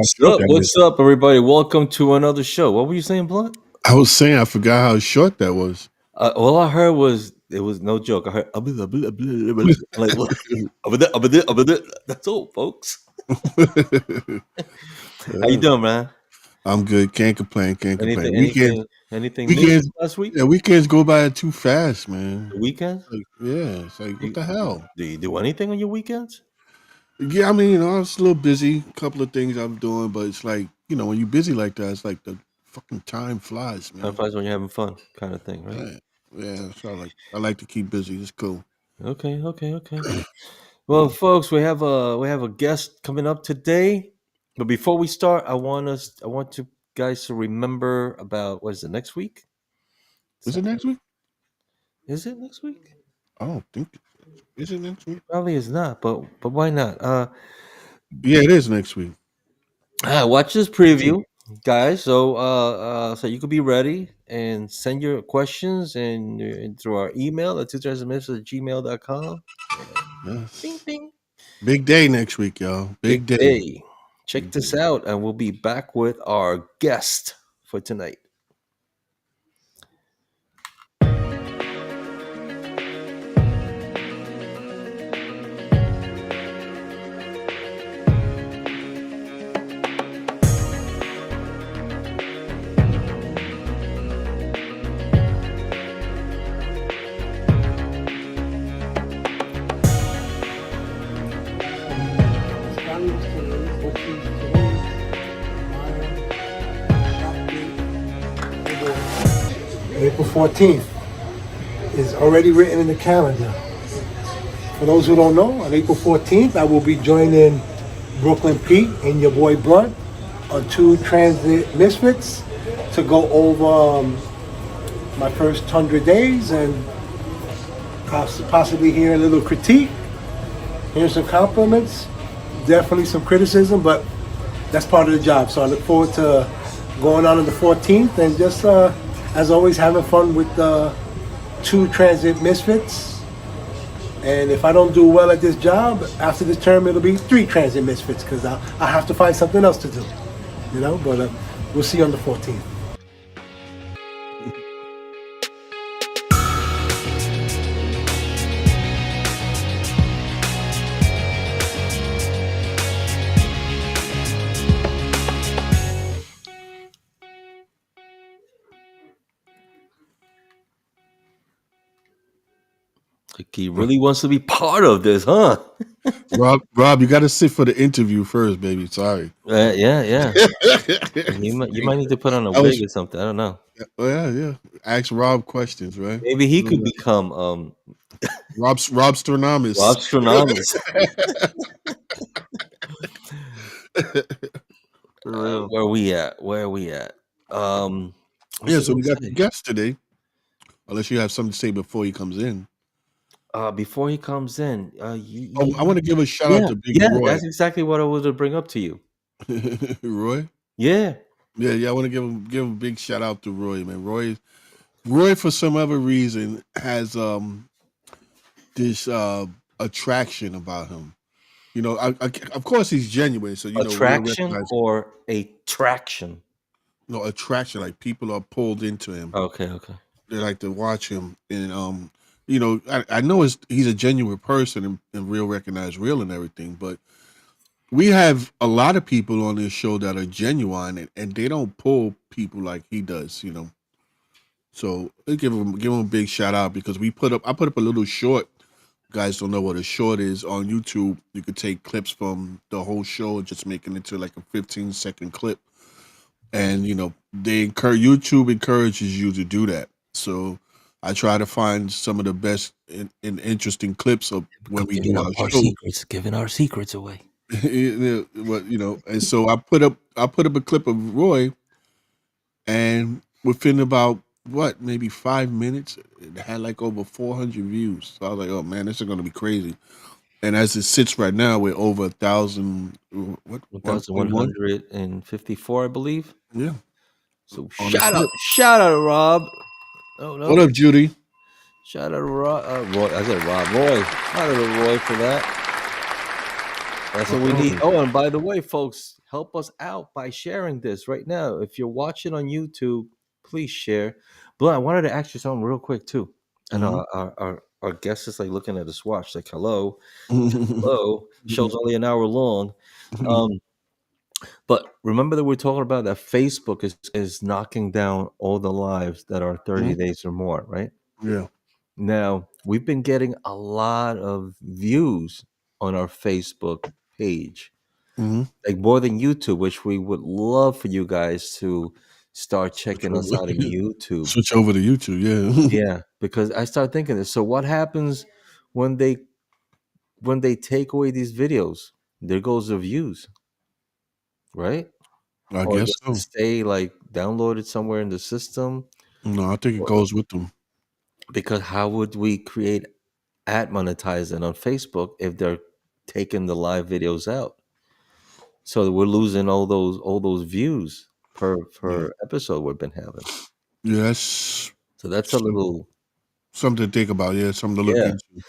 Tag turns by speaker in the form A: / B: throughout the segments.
A: short that is.
B: What's up, everybody? Welcome to another show. What were you saying, Blunt?
A: I was saying I forgot how short that was.
B: All I heard was it was no joke. I heard like what? That's all, folks. How you
A: Yeah,
B: doing, man?
A: I'm good. Can't complain. Can't complain.
B: Anything,
A: Weekends,
B: anything, anything new
A: weekends,
B: last week?
A: yeah, weekends go by too fast, man.
B: The weekend?
A: Like, yeah, it's like
B: Do
A: what
B: you,
A: the hell?
B: do you do anything on your weekends?
A: Yeah, I mean, I was a little busy. A couple of things I'm doing, but it's like when you're busy like that, it's like the fucking time flies,
B: Time
A: man.
B: flies when you're having fun, kind of thing, right?
A: Yeah, yeah. So I like to keep busy. It's cool.
B: Okay. Well, folks, we have a guest coming up today. But before we start, I want you guys to remember about what is it next week?
A: Is it
B: Something.
A: next week?
B: Is it next week?
A: I don't think. Is it next week?
B: Probably is not, but why not?
A: Yeah, it is next week.
B: Watch this preview, guys. So you could be ready and send your questions and through our email at gmail.com. Bing
A: Yes.
B: bing.
A: Big day next week, y'all.
B: Big
A: Big day.
B: day. Check
A: Big
B: this
A: day.
B: out, and we'll be back with our guest for tonight.
C: April 14th is already written in the calendar. For those who don't know, on April 14th, I will be joining Brooklyn Pete and your boy Blunt on two Transit Misfits to go over my first 100 days and possibly hear a little critique, hear some compliments, definitely some criticism, but that's part of the job. So I look forward to going on the 14th and just, as always, having fun with the two Transit Misfits. And if I don't do well at this job, after this term, it'll be three Transit Misfits because I'll have to find something else to do, but we'll see you on the 14th.
B: Like he really wants to be part of this, huh?
A: Rob, you got to sit for the interview first, baby. Sorry.
B: Yeah. You might need to put on a
A: I was,
B: wig or something. I don't know.
A: yeah. Ask Rob questions, right?
B: Maybe he could become
A: Rob Stronomus.
B: Astronomist.
A: For real.
B: Where we at? What's
A: Yeah,
B: I
A: so
B: gonna
A: we got the
B: say?
A: guest today. Unless you have something to say before he comes in.
B: Before he comes in,
A: Oh, I want to give a shout out
B: yeah,
A: to Big
B: yeah,
A: Roy.
B: that's exactly what I was to bring up to you.
A: Roy?
B: Yeah,
A: Yeah. I want to give a big shout out to Roy, man. Roy, for some other reason, has this attraction about him. Of course he's genuine, so we'll
B: attraction
A: recognize
B: or a traction.
A: attraction. Like people are pulled into him.
B: Okay.
A: They like to watch him, and I know he's a genuine person and real recognized real and everything, but we have a lot of people on this show that are genuine and they don't pull people like he does. So I give him a big shout out because I put up a little short. You guys don't know what a short is on YouTube. You could take clips from the whole show and just make it into like a 15-second clip. And YouTube encourages you to do that. So I try to find some of the best and interesting clips of when we do our show.
B: Giving our secrets away.
A: And so I put up a clip of Roy, and within about maybe 5 minutes, it had like over 400 views. So I was like, oh man, this is gonna be crazy. And as it sits right now, we're over 1,000. What
B: 1,154, I believe.
A: Yeah.
B: So
A: On the clip.
B: shout out, Rob. Oh no,
A: What up, Judy?
B: shout out to Roy. I said Rob. Roy. Shout out to Roy for that. That's what we need. Oh, and by the way, folks, help us out by sharing this right now. If you're watching on YouTube, please share. But I wanted to ask you something real quick too. I
A: Mhm.
B: know our guest is like looking at his watch, like hello, hello. Show's only an hour long. Um, but remember that we're talking about that Facebook is knocking down all the lives that are 30 days or more, right?
A: Yeah.
B: Now, we've been getting a lot of views on our Facebook page,
A: Mhm.
B: like more than YouTube, which we would love for you guys to start
A: Switch
B: checking us
A: over.
B: out in YouTube.
A: Switch over to YouTube. Yeah.
B: Yeah, because I start thinking this. So what happens when they take away these videos? There goes the views, right?
A: I
B: Or
A: guess
B: does it
A: so.
B: stay like downloaded somewhere in the system?
A: No, I think it
B: Or-
A: goes with them.
B: Because how would we create ad monetizing on Facebook if they're taking the live videos out? So we're losing all those views
A: Yeah.
B: per episode we've been having.
A: Yeah, that's
B: So that's a
A: some-
B: little
A: something to think about. Yeah, something to look
B: yeah.
A: into.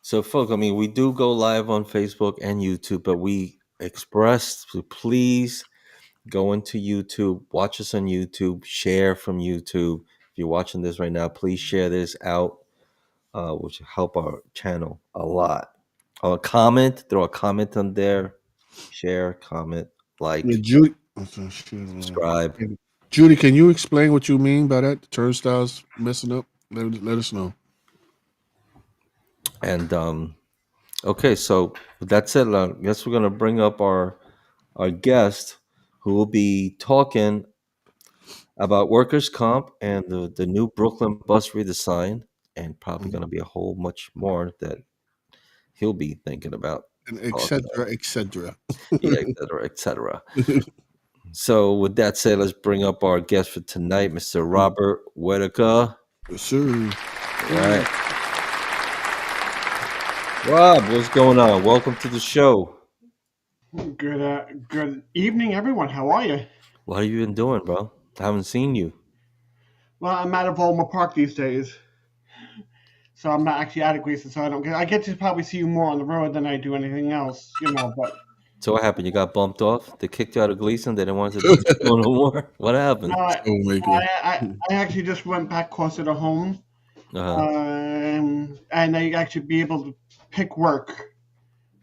B: So folks, I mean, we do go live on Facebook and YouTube, but we express to please go into YouTube, watch us on YouTube, share from YouTube. If you're watching this right now, please share this out, which will help our channel a lot. Throw a comment on there, share, comment,
A: Yeah,
B: like,
A: Judy. Oh, shit, man.
B: subscribe,
A: Judy, can you explain what you mean by that? The turnstiles messing up. Let us know.
B: and okay. So that's it. I guess we're gonna bring up our guest, who will be talking about workers' comp and the new Brooklyn bus redesign, and probably
A: Mhm.
B: going to be a whole much more that he'll be thinking about
A: And
B: talking about.
A: et cetera.
B: Yeah, et cetera, et cetera. So, with that said, let's bring up our guest for tonight, Mr. Robert Whittaker.
A: Yes, sir.
B: All right, Rob, what's going on? Welcome to the show.
D: Good evening, everyone. How are you?
B: What have you been doing, bro? I haven't seen you.
D: Well, I'm out of Volma Park these days, so I'm not actually out of Gleason, so I get to probably see you more on the road than I do anything else, But
B: So, what happened? You got bumped off? They kicked you out of Gleason? They didn't want to do the show no more? What
D: no,
B: happened?
A: Troublemaker.
D: I actually just went back closer to home,
B: Uh-huh.
D: and I actually be able to pick work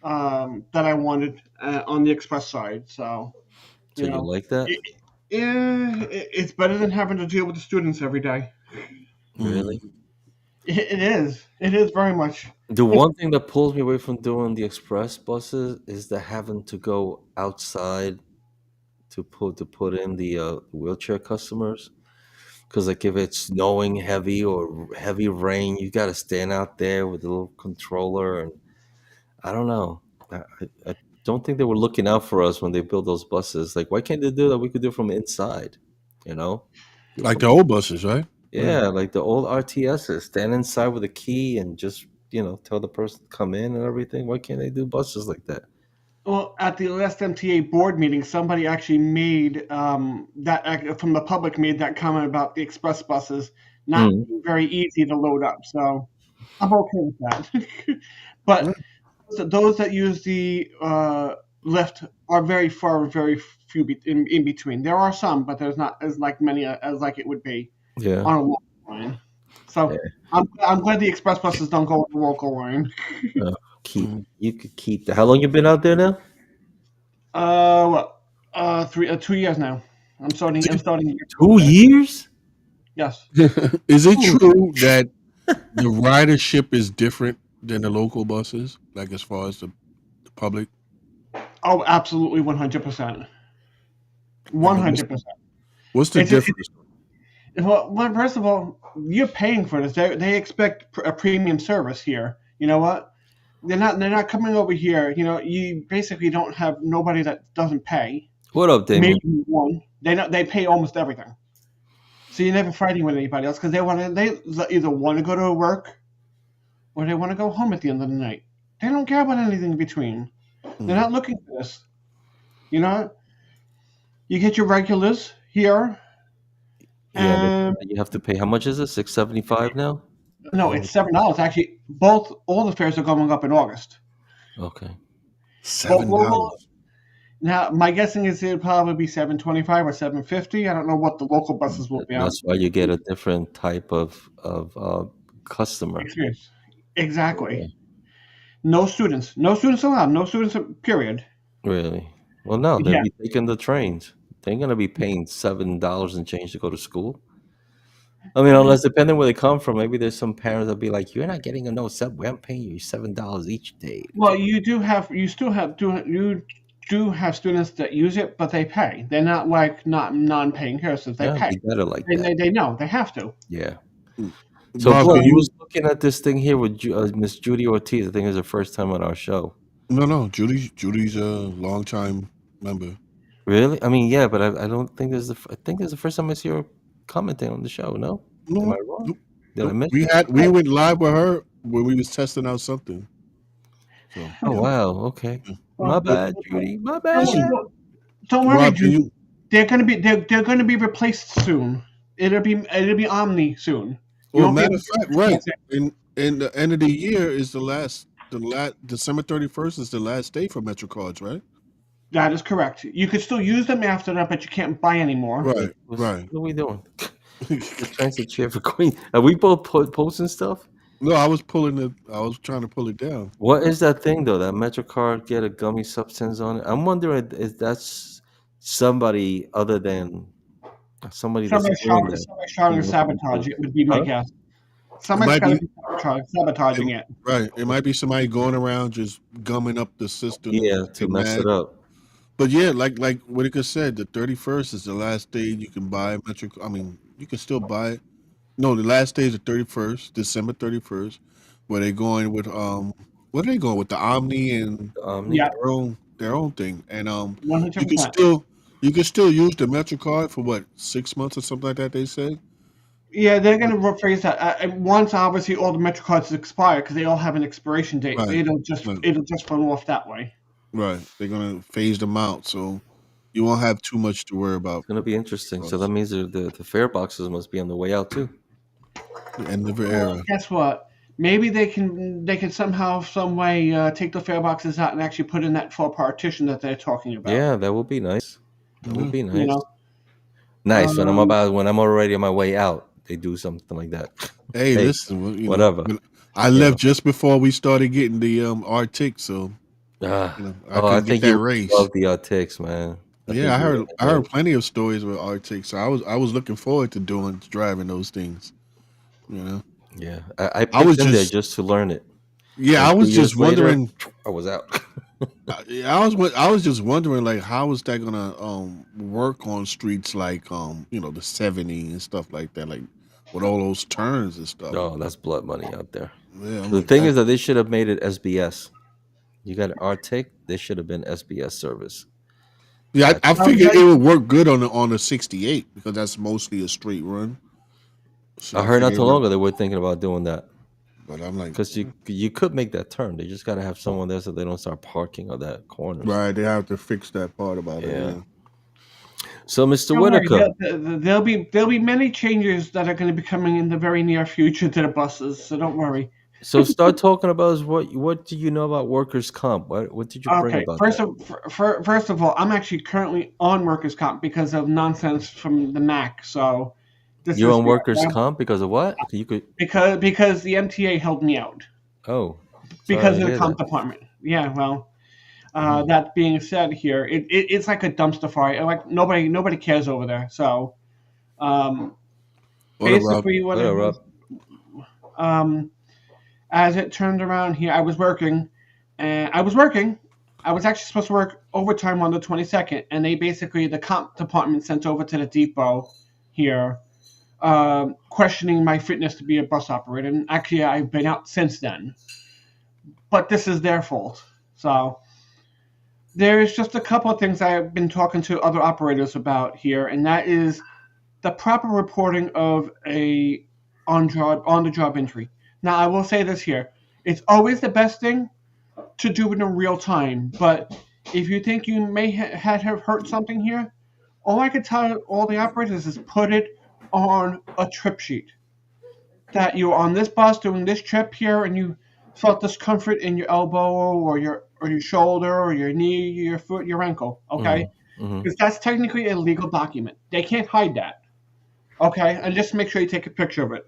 D: that I wanted on the express side. So
B: So,
D: you
B: you
D: know,
B: like that?
D: it, it's better than having to deal with the students every day.
B: Really?
D: It is. It is very much.
B: The one thing that pulls me away from doing the express buses is the having to go outside to put in the wheelchair customers. Because like if it's snowing heavy or heavy rain, you got to stand out there with a little controller, and I don't know. I don't think they were looking out for us when they built those buses. Like, why can't they do that? We could do it from inside, you know? Do it
A: Like
B: from
A: the old buses, right?
B: yeah, like the old RTSs. Stand inside with a key and just tell the person to come in and everything. Why can't they do buses like that?
D: Well, at the last MTA board meeting, somebody actually made from the public made that comment about the express buses not
B: Mm,
D: being very easy to load up. So I'm okay with that. But
A: Yeah.
D: those that use the lift are very far, very few in between. There are some, but there's not as like many as like it would be
B: yeah.
D: on a local line.
B: Yeah.
D: So I'm glad the express buses don't go on the local line.
B: Uh, you could keep that. How long you been out there now?
D: What? 2 years now. I'm starting year
B: 2
D: today.
B: years?
D: Yes.
A: Is it
B: Ooh.
A: true that the ridership is different than the local buses? Like as far as the public?
D: Oh, absolutely, 100%.
A: Like what's
D: 100%.
A: what's the
D: It's just,
A: difference?
D: well, first of all, you're paying for this. They expect a premium service here. You know what? They're not coming over here. You basically don't have nobody that doesn't pay.
B: What up, Damien?
D: Maybe one. They pay almost everything. So you're never fighting with anybody else because they either want to go to work or they want to go home at the end of the night. They don't care about anything in between. They're not looking for this. You know, you get your regulars here.
B: Yeah,
D: And
B: you have to pay. How much is it? $6.75 now?
D: no, it's $7. Actually, all the fares are going up in August.
B: Okay.
D: Both local,
A: $7.
D: Now, my guessing is it'll probably be 725 or 750. I don't know what the local buses will be out.
B: That's why you get a different type of customer.
D: Experience.
B: Yeah,
D: Exactly. No students. No students allowed. No students, period.
B: really. Well, no, they'll
D: Yeah.
B: be taking the trains. They're gonna be paying $7 and change to go to school. I mean, unless depending where they come from, maybe there's some parents that'll be like, "You're not getting a no subway. I'm paying you $7 each day to
D: Well,
B: take."
D: you do have students that use it, but they pay. They're not like not non-paying persons. They
B: Yeah,
D: pay.
B: be better like
D: They,
B: that.
D: they, they know they have to.
B: Yeah. So,
A: Bob,
B: Bro,
A: can
B: you
A: you?
B: was looking at this thing here with Miss Judy Ortiz. I think it's her first time on our show.
A: No. Judy's a longtime member.
B: Really? I mean, yeah, but I don't think I think this is the first time I see her commenting on the show. No, am
A: No,
B: I wrong?
A: nope,
B: Did I
A: nope.
B: miss
A: We
B: it?
A: had we went live with her when we was testing out something. So
B: Oh
A: yeah.
B: wow. Okay, my
D: Well,
B: bad, Judy. My
A: And
B: bad.
A: she,
D: don't worry,
A: Rob, can
D: Judy.
A: you?
D: They're gonna be replaced soon. It'll be Omni soon. You
A: Well,
D: won't be
A: matter
D: able
A: of
D: to
A: fact, right.
D: access it.
A: In the end of the year is the last December 31st is the last day for MetroCards, right?
D: That is correct. You could still use them after that, but you can't buy anymore.
A: Right, right.
B: What are we doing? We're trying to cheer for Queen. Are we both posting stuff?
A: No, I was trying to pull it down.
B: What is that thing though? That MetroCard get a gummy substance on it? I'm wondering if that's somebody other than somebody that's doing that.
D: Somebody's trying to sabotage it. Would be my
B: Huh?
D: guess.
A: It
D: Somebody's
A: might
D: got to
A: be
D: be sabotaging it.
A: right. It might be somebody going around just gumming up the system.
B: Yeah, to
A: Get
B: mess
A: mad.
B: it up.
A: But yeah, like Whittaker said, the 31st is the last day you can buy Metro. I mean, you can still buy it. No, the last day is the 31st, December 31st, where they going with what are they going with the Omni and
D: Yeah,
A: their own thing, and you can
D: 100%.
A: still use the Metro card for what 6 months or something like that. They say.
D: Yeah, they're going to rephrase that. And once obviously all the Metro cards expire because they all have an expiration date.
A: Right, right,
D: It'll just run off that way.
A: right. They're gonna phase them out, so you won't have too much to worry about.
B: It's gonna be interesting. So that means the fare boxes must be on the way out too.
A: The end of the
D: Well,
A: era.
D: guess what? Maybe they can somehow, some way take the fare boxes out and actually put in that full partition that they're talking about.
B: Yeah, that would be nice. That would be
D: You
B: nice.
D: know,
B: Nice when
D: um,
B: I'm already on my way out. They do something like that.
A: Hey,
B: Hey,
A: listen, well,
B: whatever.
A: I
B: You
A: left just before we started getting the Arctic, so
B: Ah,
A: I
B: oh, I
A: couldn't get
B: think
A: that
B: you
A: race.
B: love the Arctics, man.
A: Yeah,
B: think
A: I heard plenty of stories with Arctic, so I was looking forward to driving those things. You know,
B: Yeah, I
A: I was
B: picked in there
A: just
B: just to learn it.
A: yeah,
B: And
A: I
B: 2
A: was
B: years
A: just
B: later,
A: wondering.
B: I was out.
A: I was just wondering, like, how is that gonna work on streets like the 70 and stuff like that, like with all those turns and stuff.
B: Oh, that's blood money out there.
A: Yeah, I'm
B: The
A: like,
B: thing is that they should have made it SBS. You got an Arctic, they should have been SBS service.
A: yeah, I
D: I'll
A: figured
D: tell
A: it
D: you,
A: would work good on the 68 because that's mostly a straight run. So
B: I
A: I
B: heard not
A: figured
B: too
A: it
B: long
A: would,
B: ago they were thinking about doing that
A: but I'm like,
B: because you could make that turn. They just got to have someone there so they don't start parking on that corners.
A: right, they have to fix that part about it.
B: Yeah.
A: Yeah.
B: So, Mr.
D: don't worry.
B: Whittaker,
D: There'll be many changes that are going to be coming in the very near future to the buses. So don't worry.
B: so start talking about what do you know about workers' comp? What did you bring
D: Okay.
B: about
D: First
B: that?
D: first of all, I'm actually currently on workers' comp because of nonsense from the MAC. So this
B: You're
D: is
B: on workers' comp because of what? You could.
D: because the MTA held me out
B: Oh, sorry
D: because
B: to
D: of the
B: hear
D: comp
B: that.
D: department. Yeah. Well. That being said, here it's like a dumpster fire. Like nobody cares over there. So um,
A: What about
D: basically, what it
B: Whatever.
D: was, as it turned around here, I was working, and I was working. I was actually supposed to work overtime on the 22nd, and the comp department sent over to the depot here, questioning my fitness to be a bus operator. And actually, I've been out since then, but this is their fault. So. There's just a couple of things I've been talking to other operators about here, and that is the proper reporting of a on the job injury. Now, I will say this here: it's always the best thing to do it in real time. But if you think you may have hurt something here, all I can tell all the operators is put it on a trip sheet. That you're on this bus doing this trip here, and you felt discomfort in your elbow or your shoulder or your knee, your foot, your ankle. Okay,
B: Mm-hmm.
D: because that's technically a legal document. They can't hide that. Okay, and just make sure you take a picture of it,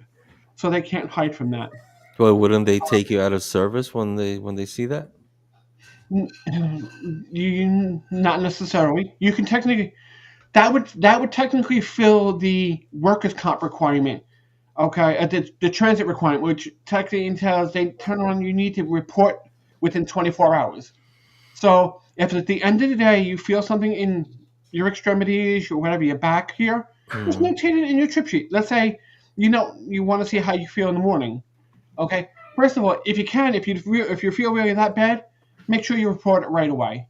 D: so they can't hide from that.
B: Well, wouldn't they take you out of service when they see that?
D: You not necessarily. You can technically that would technically fill the workers' comp requirement. Okay, the transit requirement, which technically entails they turn on. You need to report within 24 hours. So if at the end of the day you feel something in your extremities or whatever, your back here, just
B: Mm.
D: notate it in your trip sheet. Let's say you want to see how you feel in the morning. Okay. First of all, if you can, if you feel really that bad, make sure you report it right away.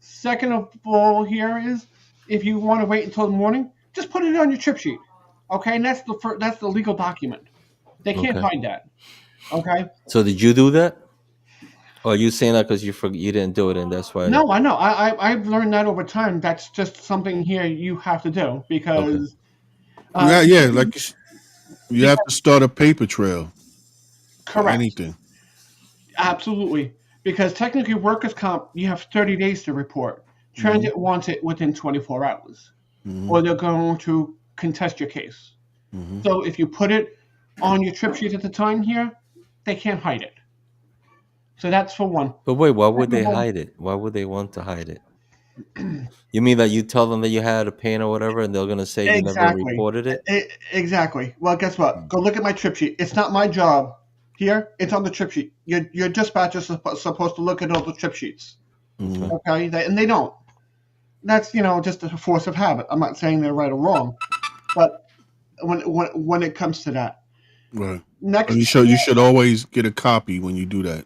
D: Second of all, here is if you want to wait until the morning, just put it on your trip sheet. Okay, and that's the legal document. They can't
B: Okay.
D: hide that. Okay.
B: So did you do that? Or are you saying that because you didn't do it and that's why?
D: No, I know. I've learned that over time. That's just something here you have to do
B: Okay.
D: because
A: Yeah, like you have to start a paper trail for
D: correct,
A: anything.
D: absolutely. Because technically, workers' comp, you have 30 days to report. Transit wants it within 24 hours, or they're going to contest your case.
A: Mm-hmm.
D: So if you put it on your trip sheet at the time here, they can't hide it. So that's for one.
B: But wait, why would they
D: Second of all,
B: hide it? Why would they want to hide it? You mean that you tell them that you had a pain or whatever, and they're gonna say you never
D: exactly.
B: reported it?
D: Exactly. Well, guess what? Go look at my trip sheet. It's not my job here. It's on the trip sheet. Your dispatcher's supposed to look at all the trip sheets.
A: Mm-hmm.
D: Okay, and they don't. That's just a force of habit. I'm not saying they're right or wrong, but when it comes to that,
A: Right.
D: next
A: You should always get a copy when you do that.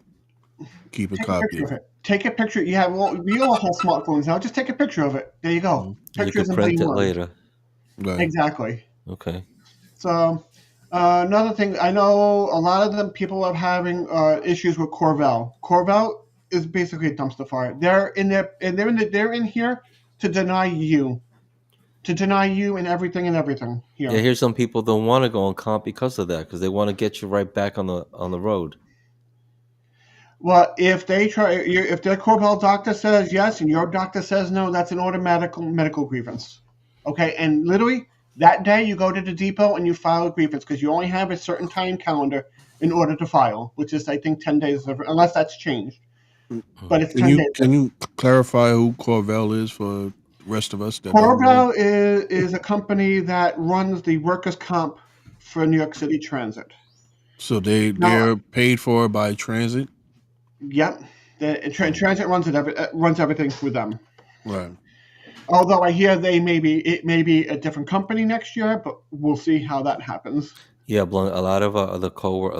A: Keep a
D: take a
A: copy
D: picture
A: of
D: of it. Take a picture. We all have smartphones now. Just take a picture of it. There you go.
A: Mhm.
B: You
D: Pictures
B: could
D: in
B: print
D: plain
B: it
D: one.
B: later.
A: Right.
D: Exactly.
B: Okay.
D: So another thing, I know a lot of them people are having issues with Corvell. Corvell is basically a dumpster fire. They're in here to deny you, and everything here.
B: Yeah, here's some people don't want to go on comp because of that, because they want to get you right back on the road.
D: Well, if their Corvell doctor says yes and your doctor says no, that's an automatic medical grievance. Okay, and literally that day you go to the depot and you file a grievance because you only have a certain time calendar in order to file, which is I think 10 days, unless that's changed. But it's 10 days.
A: Can you clarify who Corvell is for the rest of us that don't know?
D: Corvell is a company that runs the workers' comp for New York City Transit.
A: So they're paid for by transit?
D: Yep. Transit runs everything through them.
A: Right.
D: Although I hear it may be a different company next year, but we'll see how that happens.
B: Yeah, Blunt, a lot of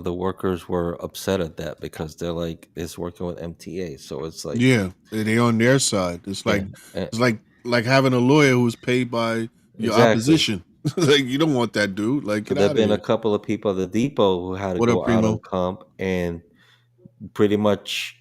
B: the workers were upset at that because they're like, it's working with MTA, so it's like,
A: Yeah, they on their side. It's like
B: yeah,
A: it's like having a lawyer who's paid by your
B: exactly.
A: opposition. Like you don't want that dude. Like
B: So
A: get
B: there've
A: out of
B: been
A: here.
B: a couple of people at the depot who had to
A: What up,
B: go out on
A: Primo?
B: comp, and pretty much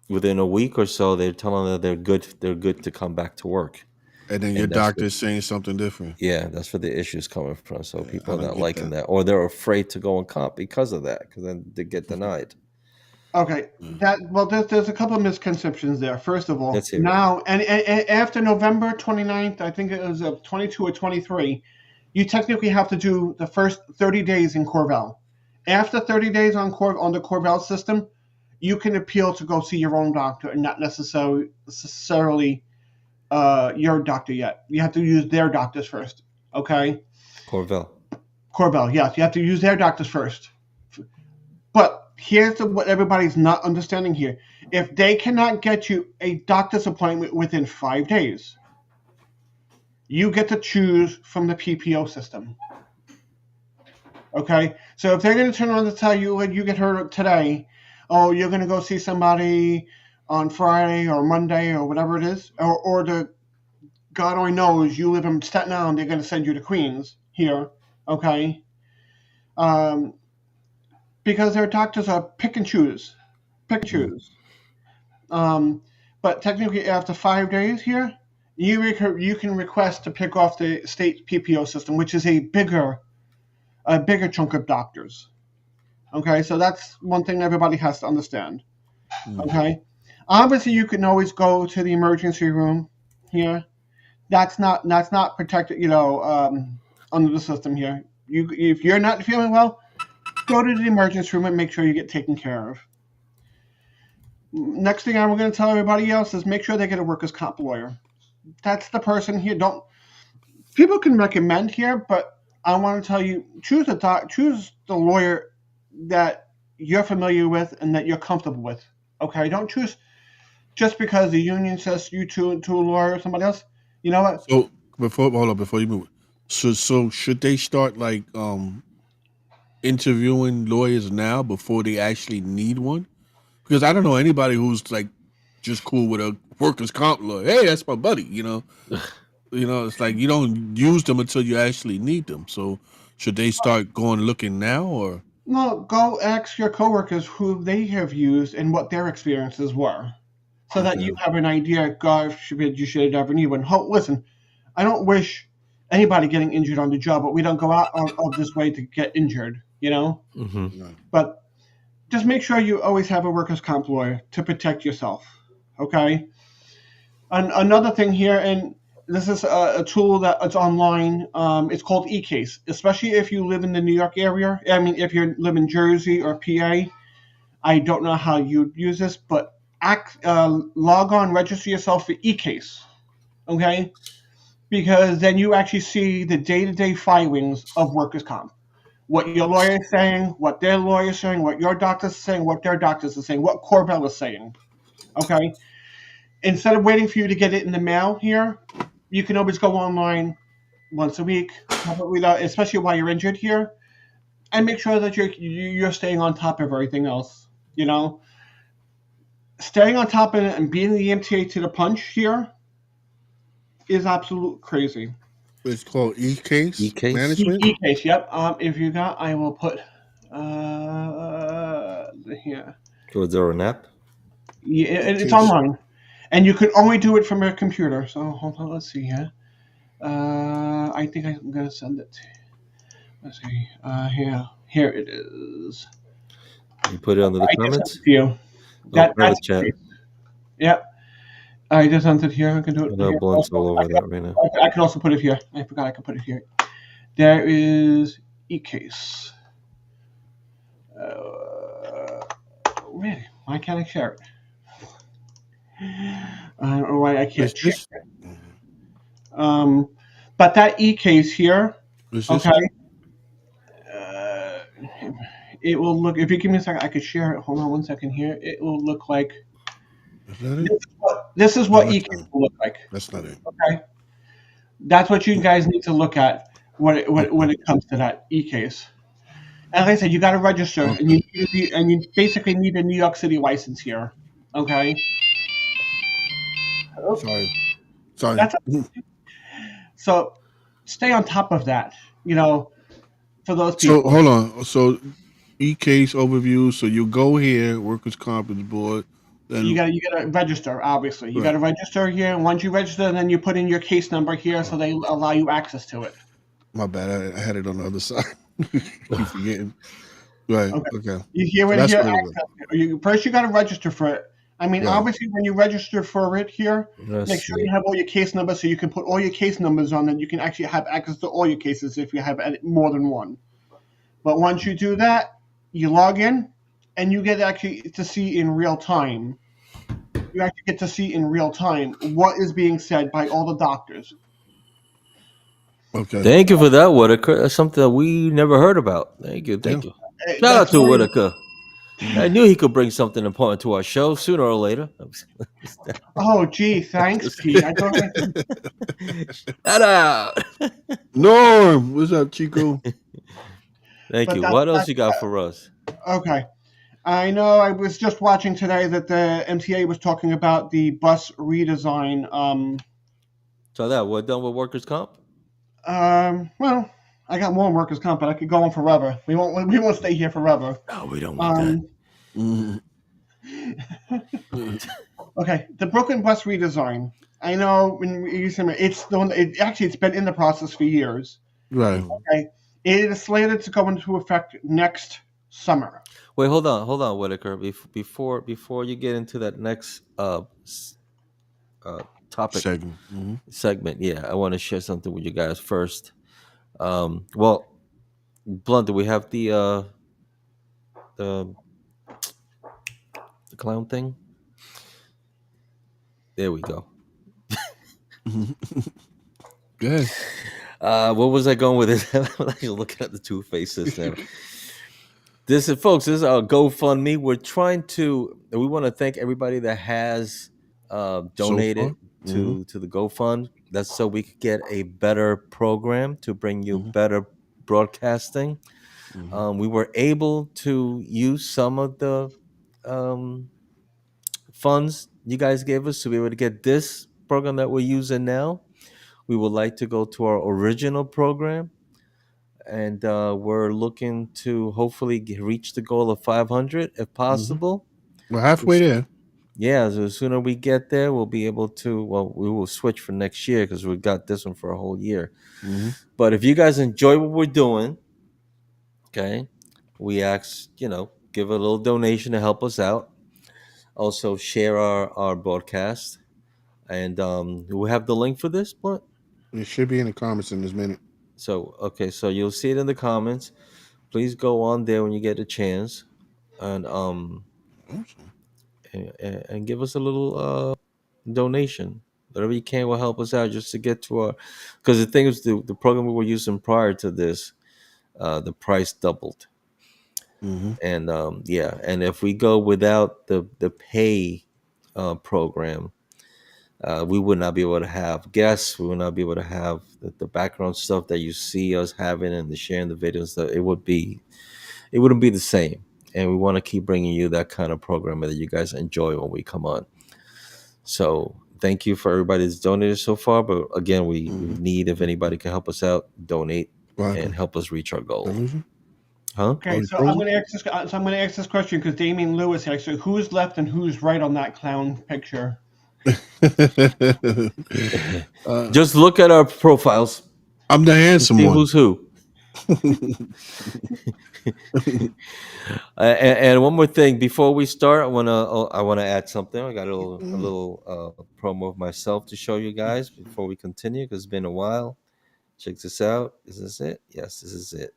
B: within a week or so, they're telling them they're good to come back to work.
A: And then your
B: And that's
A: doctor's saying something different.
B: Yeah, that's where the issue's coming from. So people
A: I
B: are
A: don't
B: not
A: get
B: liking that, or they're afraid to go on comp because of that, because then they get denied.
D: Okay, there's a couple of misconceptions there. First of all,
B: Let's hear it.
D: now and after November 29th, I think it was 22 or 23, you technically have to do the first 30 days in Corvell. After 30 days on the Corvell system, you can appeal to go see your own doctor and not necessarily your doctor yet. You have to use their doctors first. Okay.
B: Corvell.
D: Yes, you have to use their doctors first. But here's what everybody's not understanding here. If they cannot get you a doctor's appointment within 5 days, you get to choose from the PPO system. Okay? So if they're going to turn around and tell you when you get hurt today, oh, you're going to go see somebody on Friday or Monday or whatever it is, or God only knows you live in Staten Island, they're going to send you to Queens here, okay? Because their doctors are pick and choose. But technically, after 5 days here, you can request to pick off the state PPO system, which is a bigger chunk of doctors. Okay, so that's one thing everybody has to understand. Okay, Obviously, you can always go to the emergency room here. That's not protected, under the system here. If you're not feeling well, go to the emergency room and make sure you get taken care of. Next thing I'm going to tell everybody else is make sure they get a workers' comp lawyer. That's the person here. Don't people can recommend here, but I want to tell you choose the lawyer that you're familiar with and that you're comfortable with. Okay, don't choose just because the union says you to a lawyer or somebody else. You know what?
A: So before you move, so should they start like interviewing lawyers now before they actually need one? Because I don't know anybody who's like just cool with a workers' comp lawyer. Hey, that's my buddy. It's like you don't use them until you actually need them. So should they start going looking now or?
D: No, go ask your coworkers who they have used and what their experiences were, so that you have an idea. God forbid you should ever need one. Listen, I don't wish anybody getting injured on the job, but we don't go out of this way to get injured,
B: Mm-hmm.
D: But just make sure you always have a workers' comp lawyer to protect yourself, okay? And another thing here, and this is a tool that's online. It's called eCase, especially if you live in the New York area. I mean, if you live in Jersey or PA, I don't know how you'd use this, but log on, register yourself for eCase, okay? Because then you actually see the day-to-day filings of workers' comp. What your lawyer is saying, what their lawyer is saying, what your doctor's saying, what their doctors are saying, what Corbell is saying, okay? Instead of waiting for you to get it in the mail here, you can always go online once a week, especially while you're injured here, and make sure that you're staying on top of everything else, Staying on top of it and being the MTA to the punch here is absolute crazy.
A: It's called eCase
B: eCase?
A: management.
D: eCase, yep. If you got, I will put here.
B: Was there an app?
D: Yeah, it's online, and you can only do it from a computer. So hold on, let's see here. I think I'm gonna send it. Let's see. Here it is.
B: You put it under the
D: I just
B: comments?
D: sent it to you.
B: Private
D: That's
B: chat.
D: Yep. I just sent it here. I can do it.
B: I know
D: Here.
B: Blunt's all over that right now.
D: I can also put it here. I forgot I could put it here. There is eCase. Really? Why can't I share it? I don't know why I can't share it. But that eCase here, okay. It will look. If you give me a second, I could share it. Hold on 1 second here. It will look like.
A: Is that it?
D: This is what
A: No,
D: eCase will look like.
A: That's not it.
D: Okay. That's what you guys need to look at when it comes to that eCase. And like I said, you got to register, and you basically need a New York City license here. Okay.
A: Sorry.
D: That's so stay on top of that. For those people.
A: So hold on. So eCase overview. So you go here, workers' comp board. Then
D: You gotta register. Obviously, you gotta register here. And once you register, then you put in your case number here, so they allow you access to it.
A: My bad. I had it on the other side. Keep forgetting. Right. Okay.
D: You hear it
A: That's
D: here.
A: what it is.
D: First, you gotta register for it. I mean,
A: Right.
D: obviously, when you register for it here,
B: Let's
D: make sure
B: see.
D: you have all your case numbers, so you can put all your case numbers on, and you can actually have access to all your cases if you have more than one. But once you do that, you log in, and you get actually to see in real time. You actually get to see in real time what is being said by all the doctors.
A: Okay.
B: Thank you for that, Whittaker. That's something that we never heard about. Thank you. Shout out
D: That's
B: to
D: why-
B: Whittaker. I knew he could bring something important to our show sooner or later.
D: Oh, gee, thanks, Pete. I don't
B: Shout out.
A: Norm, what's up, Chico?
B: Thank
D: But
B: you.
D: that's-
B: What else you got for us?
D: Okay. I know I was just watching today that the MTA was talking about the bus redesign.
B: So that we're done with workers' comp?
D: Well, I got more workers' comp, but I could go on forever. We won't stay here forever.
B: No, we don't want
A: Mhm.
D: Okay, the Brooklyn bus redesign. I know when we use them, it's the one. It's been in the process for years.
A: Right.
D: Okay, it is slated to go into effect next summer.
B: Wait, hold on, Whittaker. Before you get into that next topic
A: Segment. Mm-hmm.
B: segment, yeah, I want to share something with you guys first. Well, Blunt, do we have the the clown thing? There we go.
A: Good.
B: What was I going with this? I'm actually looking at the two faces now. This is, folks, this is our GoFundMe. We want to thank everybody that has
A: So
B: donated
A: far. Mm-hmm.
B: to the GoFund. That's so we could get a better program to bring you
A: Mm-hmm.
B: better broadcasting.
A: Mm-hmm.
B: We were able to use some of the um, funds you guys gave us to be able to get this program that we're using now. We would like to go to our original program, and we're looking to hopefully reach the goal of 500 if
A: Mm-hmm.
B: possible.
A: We're halfway there.
B: Yeah, so the sooner we get there, we'll be able to. Well, we will switch for next year because we've got this one for a whole year.
A: Mm-hmm.
B: But if you guys enjoy what we're doing, okay, we ask, give a little donation to help us out. Also, share our broadcast. And we have the link for this, Blunt?
A: It should be in the comments in this minute.
B: So, okay, so you'll see it in the comments. Please go on there when you get a chance, and
A: Awesome.
B: and give us a little donation. Whatever you can will help us out just to get to our. Because the thing is, the program we were using prior to this, the price doubled,
A: Mm-hmm.
B: and yeah, and if we go without the pay program, we would not be able to have guests. We would not be able to have the background stuff that you see us having and the sharing the videos. That it wouldn't be the same. And we want to keep bringing you that kind of programming that you guys enjoy when we come on. So thank you for everybody that's donated so far. But again, we need, if anybody can help us out, donate and help us reach our goal.
A: Delusion?
B: Huh?
D: Okay, so I'm going to ask this question because Damien Lewis here. So who's left and who's right on that clown picture?
B: Just look at our profiles.
A: I'm the handsome
B: See
A: one.
B: who's who. And one more thing before we start, I wanna add something. I got a little promo of myself to show you guys before we continue because it's been a while. Check this out. Is this it? Yes, this is it.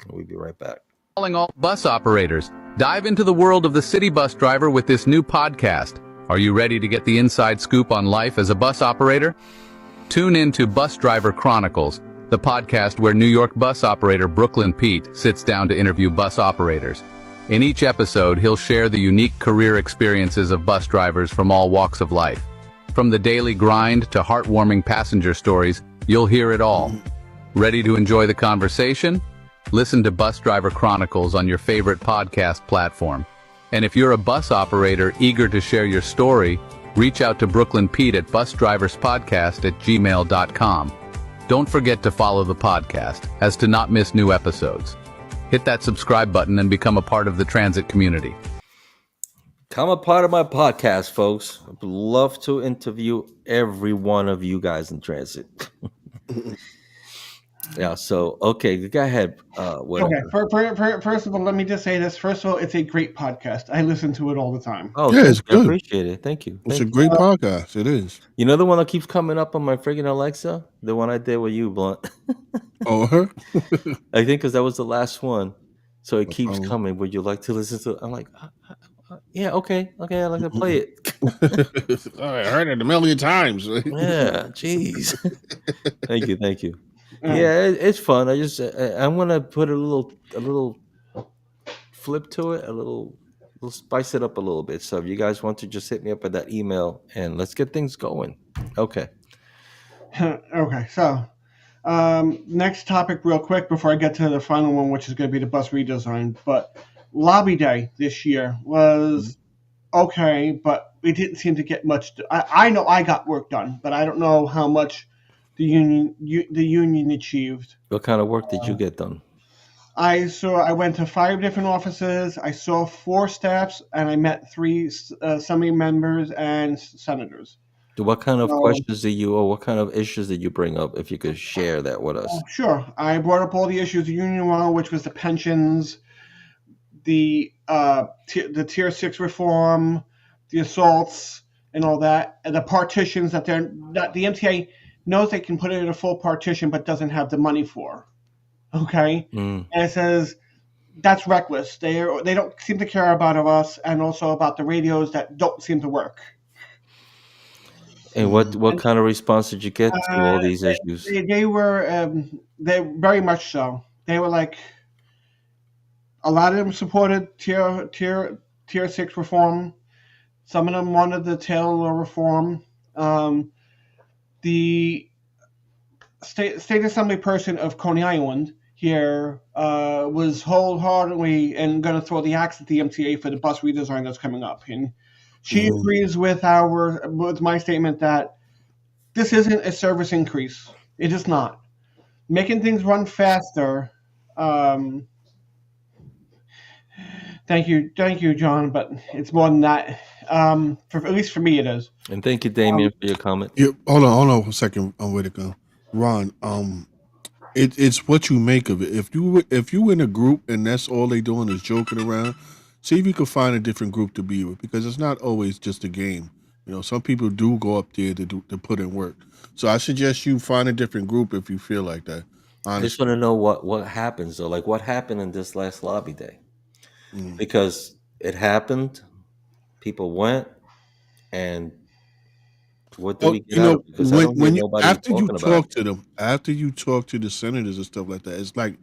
B: We'll be right back.
E: Calling all bus operators. Dive into the world of the city bus driver with this new podcast. Are you ready to get the inside scoop on life as a bus operator? Tune in to Bus Driver Chronicles, the podcast where New York bus operator Brooklyn Pete sits down to interview bus operators. In each episode, he'll share the unique career experiences of bus drivers from all walks of life. From the daily grind to heartwarming passenger stories, you'll hear it all. Ready to enjoy the conversation? Listen to Bus Driver Chronicles on your favorite podcast platform. And if you're a bus operator eager to share your story, reach out to Brooklyn Pete at busdriverspodcast@gmail.com. Don't forget to follow the podcast as to not miss new episodes. Hit that subscribe button and become a part of the transit community.
B: Come a part of my podcast, folks. I'd love to interview every one of you guys in transit. Yeah, so, okay, go ahead.
D: Okay, first of all, let me just say this. First of all, it's a great podcast. I listen to it all the time.
B: Oh,
A: Yeah, it's
B: thank you. I
A: good.
B: appreciate it. Thank you.
A: It's
B: Thank
A: a great podcast. It is.
B: You know the one that keeps coming up on my friggin' Alexa? The one I did with you, Blunt.
A: Oh, her?
B: I think because that was the last one. So it keeps
A: Oh.
B: coming. Would you like to listen to it? I'm like, yeah, okay. I'd like to play it.
A: I heard it a million times.
B: Yeah, jeez. Thank you. Yeah, it's fun. I'm gonna put a little flip to it, a little spice it up a little bit. So if you guys want to, just hit me up at that email and let's get things going. Okay.
D: Okay, so next topic real quick before I get to the final one, which is going to be the bus redesign. But lobby day this year was okay, but we didn't seem to get much. I know I got work done, but I don't know how much the union achieved.
B: What kind of work did you get done?
D: I went to 5 different offices. I saw 4 staffs, and I met 3 assembly members and senators.
B: What kind of questions what kind of issues did you bring up? If you could share that with us.
D: Sure. I brought up all the issues the union wanted, which was the pensions, the tier 6 reform, the assaults, and all that, and the partitions that the MTA knows they can put it in a full partition, but doesn't have the money for. Okay,
B: Mm.
D: and it says that's reckless. They don't seem to care about us, and also about the radios that don't seem to work.
B: And what kind of response did you get to all these
D: They,
B: issues?
D: they were they very much so. They were like, a lot of them supported tier 6 reform. Some of them wanted the tail law reform. The state assembly person of Coney Island here was wholeheartedly and going to throw the axe at the MTA for the bus redesign that's coming up, and she agrees with my statement that this isn't a service increase. It is not. Making things run faster. Thank you, John. But it's more than that. At least for me, it is.
B: And thank you, Damien, for your comment.
A: Yeah, hold on a second, Whittaker. Ron, it's what you make of it. If you in a group and that's all they doing is joking around, see if you can find a different group to be with, because it's not always just a game. Some people do go up there to put in work. So I suggest you find a different group if you feel like that.
B: I just
A: Honestly,
B: want to know what happens though. Like what happened in this last lobby day? Because it happened, people went, and what did we get out of it? Because I don't hear nobody
A: after you
B: talking about
A: talk to them, after you talk to the senators and stuff like that, it's like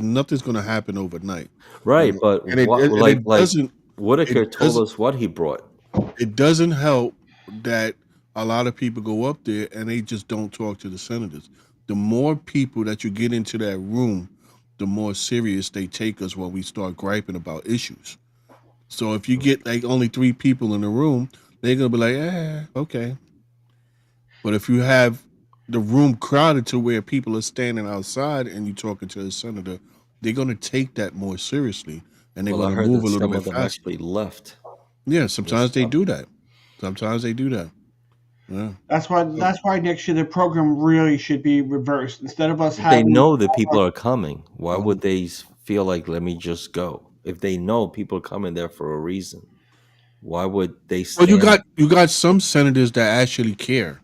A: nothing's going to happen overnight.
B: it. Right, but
A: And it
B: like
A: doesn't.
B: Whittaker
A: It
B: told
A: doesn't.
B: us what he brought.
A: It doesn't help that a lot of people go up there and they just don't talk to the senators. The more people that you get into that room, the more serious they take us when we start griping about issues. So if you get like only 3 people in the room, they're gonna be like, okay. But if you have the room crowded to where people are standing outside and you talking to a senator, they're gonna take that more seriously and they're
B: Well, I
A: gonna
B: heard
A: move
B: that
A: a little
B: some
A: bit
B: of them
A: faster.
B: actually left.
A: Yeah, sometimes they do that. Yeah.
D: That's why next year the program really should be reversed. Instead of us
B: If they
D: having
B: know that people are coming, why would they feel like, let me just go? If they know people are coming there for a reason, why would they
A: Well,
B: stand?
A: you got some senators that actually care.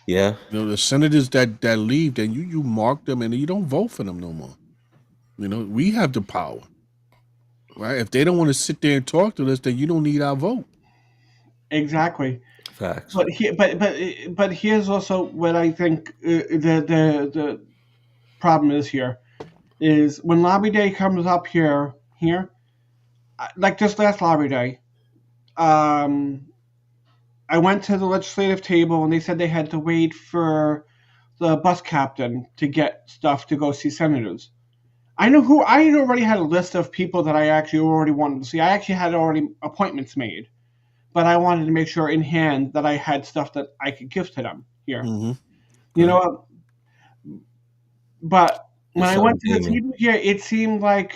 B: Yeah,
A: The senators that leave, then you mark them and you don't vote for them no more. We have the power, right? If they don't want to sit there and talk to us, then you don't need our vote.
D: exactly.
B: facts.
D: But here's also what I think the problem is here is when lobby day comes up here, like just last lobby day, I went to the legislative table and they said they had to wait for the bus captain to get stuff to go see senators. I had already had a list of people that I actually already wanted to see. I actually had already appointments made, but I wanted to make sure in hand that I had stuff that I could give to them here.
A: Mm-hmm.
D: You know what? But when I went to the
B: Damien.
D: table here, it seemed like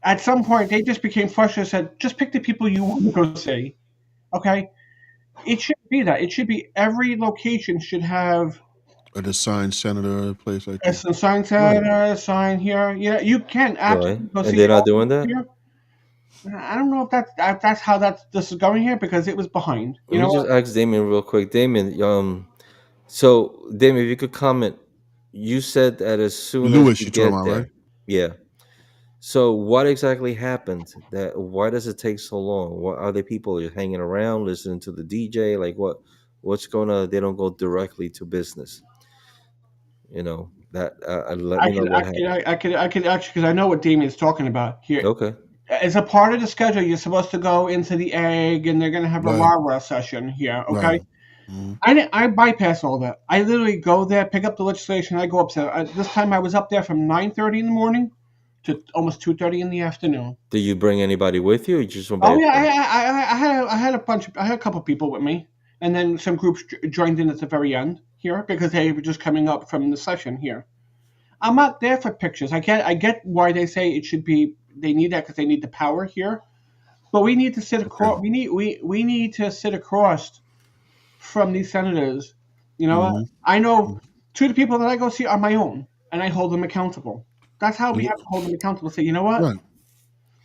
D: at some point they just became frustrated and said, just pick the people you want to go see. Okay? It shouldn't be that. It should be every location should have
A: An assigned senator, a place like
D: a
A: that.
D: sign senator, a sign here. Yeah, you can
B: Right?
D: absolutely go
B: And
D: see
B: they're not
D: all
B: doing that?
D: here. I don't know if that's how this is going here because it was behind. You
B: Let
D: know
B: me just ask Damien real quick. Damien, so Damien, if you could comment, you said that as soon as
A: Lewis,
B: you
A: you're talking
B: get
A: about,
B: there,
A: right?
B: yeah. So what exactly happened? Why does it take so long? What are they people just hanging around listening to the DJ? Like what's going on? They don't go directly to business. That let me know what happened.
D: I could actually because I know what Damien's talking about here.
B: Okay.
D: As a part of the schedule, you're supposed to go into the egg, and they're going to have a
A: Right.
D: rah-rah session here. Okay,
A: Right. Mm-hmm.
D: I bypass all that. I literally go there, pick up the legislation. I go up there. This time I was up there from 9:30 in the morning to almost 2:30 in the afternoon.
B: Did you bring anybody with you? Or you just went
D: Oh
B: by
D: yeah,
B: yourself?
D: I had a couple people with me, and then some groups joined in at the very end here because they were just coming up from the session here. I'm not there for pictures. I get why they say it should be. They need that because they need the power here, but we need to sit across. We need to sit across from these senators. You know,
A: Mhm.
D: I know 2 of the people that I go see are my own, and I hold them accountable. That's how we have to hold them accountable. Say, you know what?
A: Right.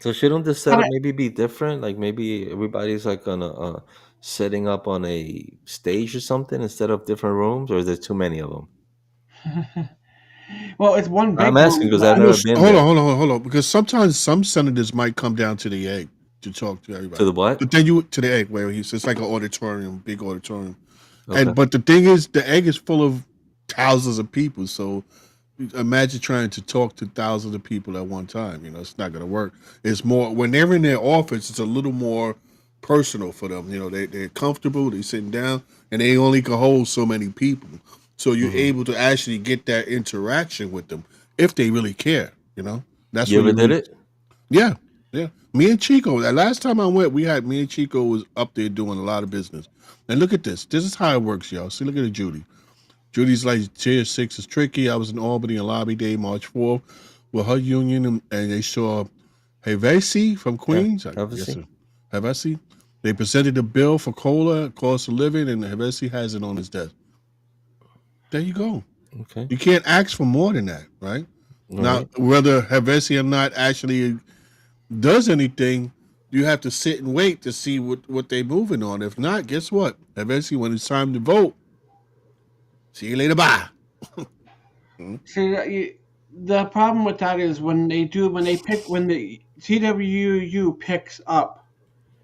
B: So shouldn't the
D: But
B: setup maybe be different? Like maybe everybody's like on a setting up on a stage or something instead of different rooms, or is there too many of them?
D: well, it's one big
B: I'm asking
D: room.
B: because I've
D: But
B: never been
A: Hold on,
B: there.
A: hold on, because sometimes some senators might come down to the egg to talk to
B: To
A: everybody.
B: the what?
A: But then you to the egg where it's like an auditorium, big auditorium.
B: Okay.
A: And but the thing is, the egg is full of thousands of people. So imagine trying to talk to thousands of people at one time. It's not going to work. It's more when they're in their office. It's a little more personal for them. They're comfortable. They're sitting down, and they only can hold so many people. So you're
B: Hmm.
A: able to actually get that interaction with them if they really care. That's
B: You
A: where
B: ever
A: you
B: did
A: really,
B: it?
A: yeah, yeah. Me and Chico. The last time I went, me and Chico was up there doing a lot of business. And look at this. This is how it works, y'all. See, look at it, Judy. Judy's like tier 6 is tricky. I was in Albany on lobby day, March 4th, with her union, and they saw Hevesi from
B: Yeah.
A: Queens. Yes,
B: Obviously.
A: sir. Hevesi. They presented a bill for COLA, cost of living, and Hevesi has it on his desk. There you go.
B: Okay.
A: You can't ask for more than that, right?
B: All
A: Now,
B: right.
A: whether Hevesi or not actually does anything, you have to sit and wait to see what they're moving on. If not, guess what? Hevesi, when it's time to vote, see you later, bye.
D: see, the problem with that is when the TWU picks up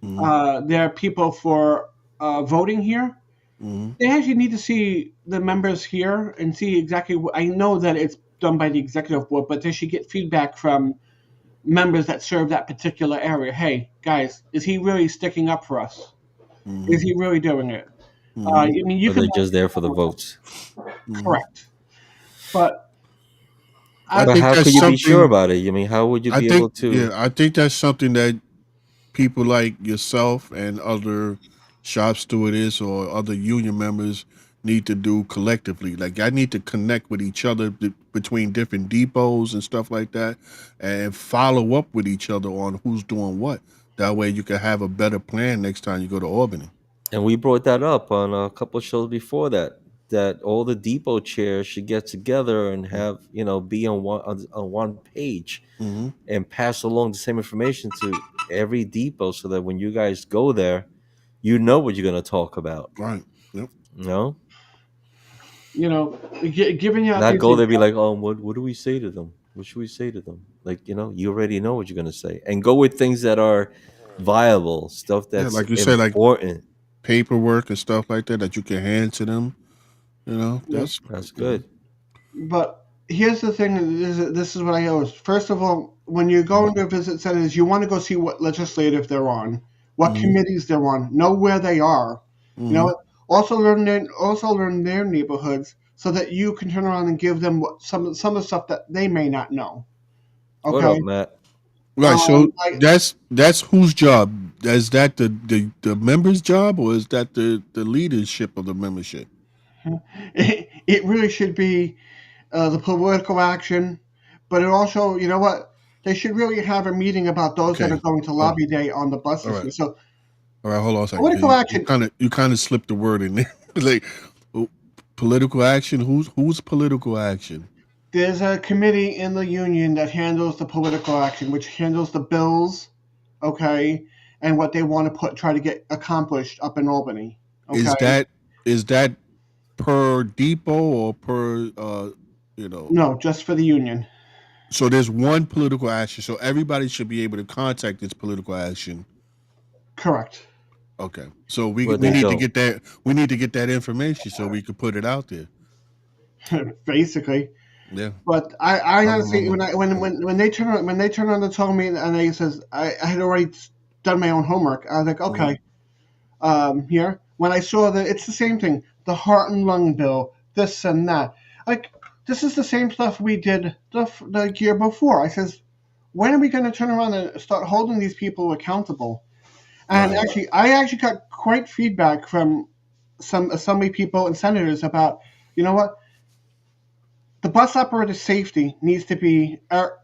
A: Mm-hmm.
D: their people for voting here,
A: Mm-hmm.
D: they actually need to see the members here and see exactly what. I know that it's done by the executive board, but they should get feedback from members that serve that particular area. Hey, guys, is he really sticking up for us? Is
A: Mm-hmm.
D: he really doing it? I
A: Mm-hmm.
D: mean, you
B: Or
D: can
B: they just there for the votes?
A: Mm-hmm.
D: correct, but
A: I
D: I
B: But
A: think
B: how
A: that's
B: could you be sure
A: something.
B: about it? I mean, how would you be able to?
A: I think that's something that people like yourself and other shop stewards or other union members need to do collectively. Like I need to connect with each other between different depots and stuff like that, and follow up with each other on who's doing what. That way, you can have a better plan next time you go to Albany.
B: And we brought that up on a couple of shows before that. That all the depot chairs should get together and have be on one page
A: Mm-hmm.
B: and pass along the same information to every depot so that when you guys go there, you know what you're going to talk about.
A: Right. Yep.
B: You know,
D: you know, giving out
B: not
D: these
B: go
D: things.
B: there be like, oh, what do we say to them? What should we say to them? Like, you already know what you're going to say, and go with things that are viable, stuff
A: Yeah,
B: that's
A: like you say, like
B: important.
A: paperwork and stuff like that you can hand to them.
D: Yeah.
B: That's good.
D: But here's the thing: this is what I always. First of all, when you're going to visit centers, you want to go see what legislative they're on, what
A: Mm-hmm.
D: committees they're on, know where they are. You
A: Mm-hmm.
D: know, also learn their neighborhoods so that you can turn around and give them some of the stuff that they may not know.
B: What
D: Okay,
B: up, Matt?
A: Right. So
D: like
A: that's whose job? Is that the member's job, or is that the leadership of the membership?
D: it really should be the political action, but it also, you know what, they should really have a meeting about those that
A: Okay.
D: are going to
A: Oh,
D: lobby day on the
A: all
D: buses
A: right.
D: here. So
A: All right. Hold on a second. 'Cause
D: political
A: You
D: action.
A: kind of slipped the word in there. Like oh, political action. Who's political action?
D: There's a committee in the union that handles the political action, which handles the bills, okay, and what they want to try to get accomplished up in Albany, okay.
A: Is that per depot or per you know?
D: No, just for the union.
A: So there's one political action. So everybody should be able to contact this political action.
D: Correct.
A: Okay. So we
B: But
A: we
B: they
A: need to
B: don't.
A: get that we need to get that information so we can put it out there.
D: Basically.
A: Yeah.
D: But I honestly,
A: Um,
D: when they turn around and told me, and they says I had already done my own homework. I was like,
A: mhm.
D: okay, here. When I saw that, it's the same thing. The heart and lung bill, this and that. Like this is the same stuff we did the year before. I says, when are we going to turn around and start holding these people accountable? And
A: Right.
D: I actually got quite feedback from some assembly people and senators about, you know what, the bus operator safety needs to be our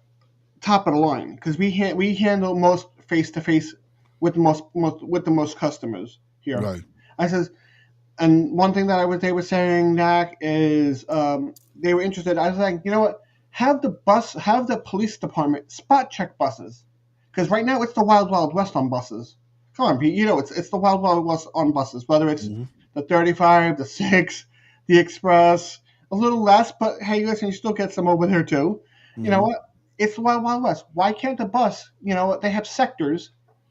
D: top of the line because we handle most face to face with the most customers here.
A: Right.
D: I says, and one thing that they were saying that is they were interested. I was like, you know what, have the police department spot check buses Because right now it's the Wild Wild West on buses. Come on, Pete. You know it's the Wild Wild West on buses. Whether it's the 35, the 6, the Express, a little less, but hey, listen, you still get some over there too. You know what? It's the Wild Wild West. Why can't the bus? You know what? They have sectors.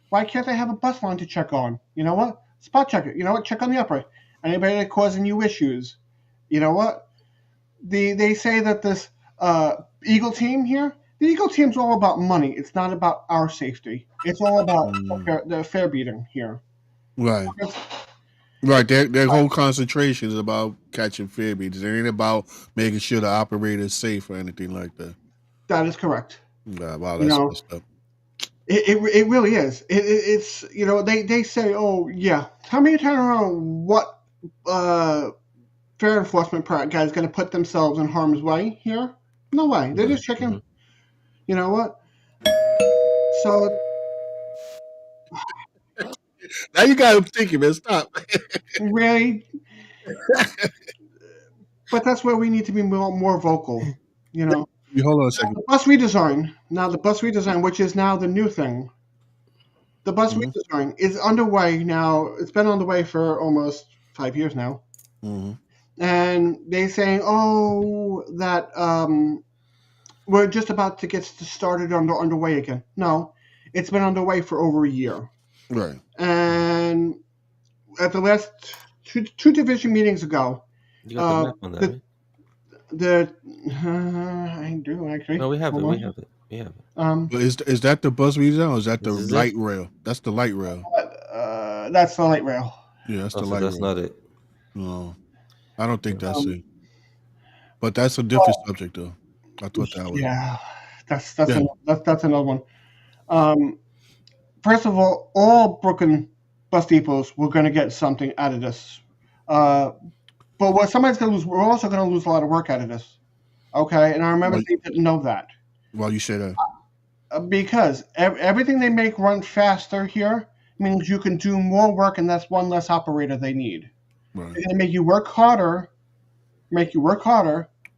D: Why can't they have a bus line to check on? You know what? Spot check it. You know what? Check on the operator. Anybody that causing you issues. You know what? They say that this Eagle team here, the Eagle team's all about money. It's not about our safety. It's all about the fare beating here.
A: Right. Right. Their whole concentration is about catching fare beaters. It ain't about making sure the operator is safe or anything like that.
D: That is correct.
A: Wow, that's messed up.
D: It really is. It's you know they say, oh yeah, tell me turn around what fair enforcement guy is going to put themselves in harm's way here. No way. They're just checking. You know what? So
A: now you got him thinking, man. Stop.
D: really, but that's where we need to be more vocal. You know.
A: Hold on a second.
D: The bus redesign. Now the bus redesign, which is now the new thing. The bus redesign is underway now. It's been on the way for almost 5 years now. And they saying, oh, that we're just about to get started underway again. No, it's been underway for over a year.
A: Right.
D: And at the last two division meetings ago,
B: you got the map on that,
D: I do actually.
B: No, we have it. We have it.
A: But is that the bus redesign or is that the light rail? That's the light rail.
D: That's the light rail.
A: Yeah, that's the light rail.
B: That's not it.
A: No, I don't think that's it. But that's a different subject, though. I thought that was.
D: Yeah, that's another one. First of all Brooklyn bus depots were going to get something out of this. But what somebody's going to lose, we're also going to lose a lot of work out of this. Okay, and I remember they didn't know that.
A: Why you say that?
D: Because everything they make run faster here means you can do more work, and that's one less operator they need.
A: Right.
D: They're going to make you work harder,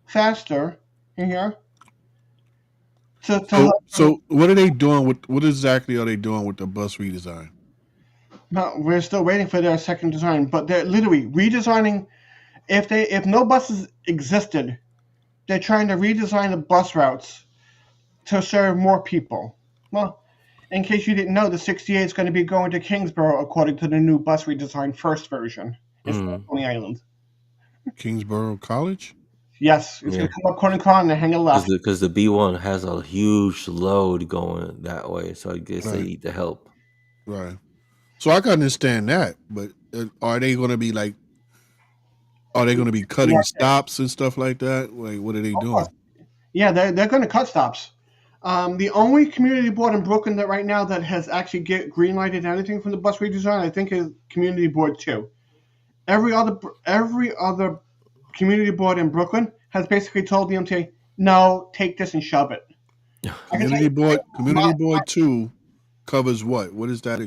D: faster in here.
A: So what are they doing with? What exactly are they doing with the bus redesign?
D: No, we're still waiting for their second design, but they're literally redesigning. If no buses existed, they're trying to redesign the bus routes to serve more people. Well, in case you didn't know, the 68 is going to be going to Kingsborough according to the new bus redesign first version. It's on the island.
A: Kingsborough College?
D: Yes, it's going to come up Coney Con and hang a left.
B: Because the B1 has a huge load going that way, so I guess they need the help.
A: Right. So I can understand that, but are they going to be like? Are they going to be cutting stops and stuff like that? Like, what are they doing?
D: Yeah, they're going to cut stops. The only community board in Brooklyn that right now that has actually green lighted anything from the bus redesign, I think, is Community Board 2. Every other community board in Brooklyn has basically told the MTA, no, take this and shove it.
A: Community board 2 covers what? What is that?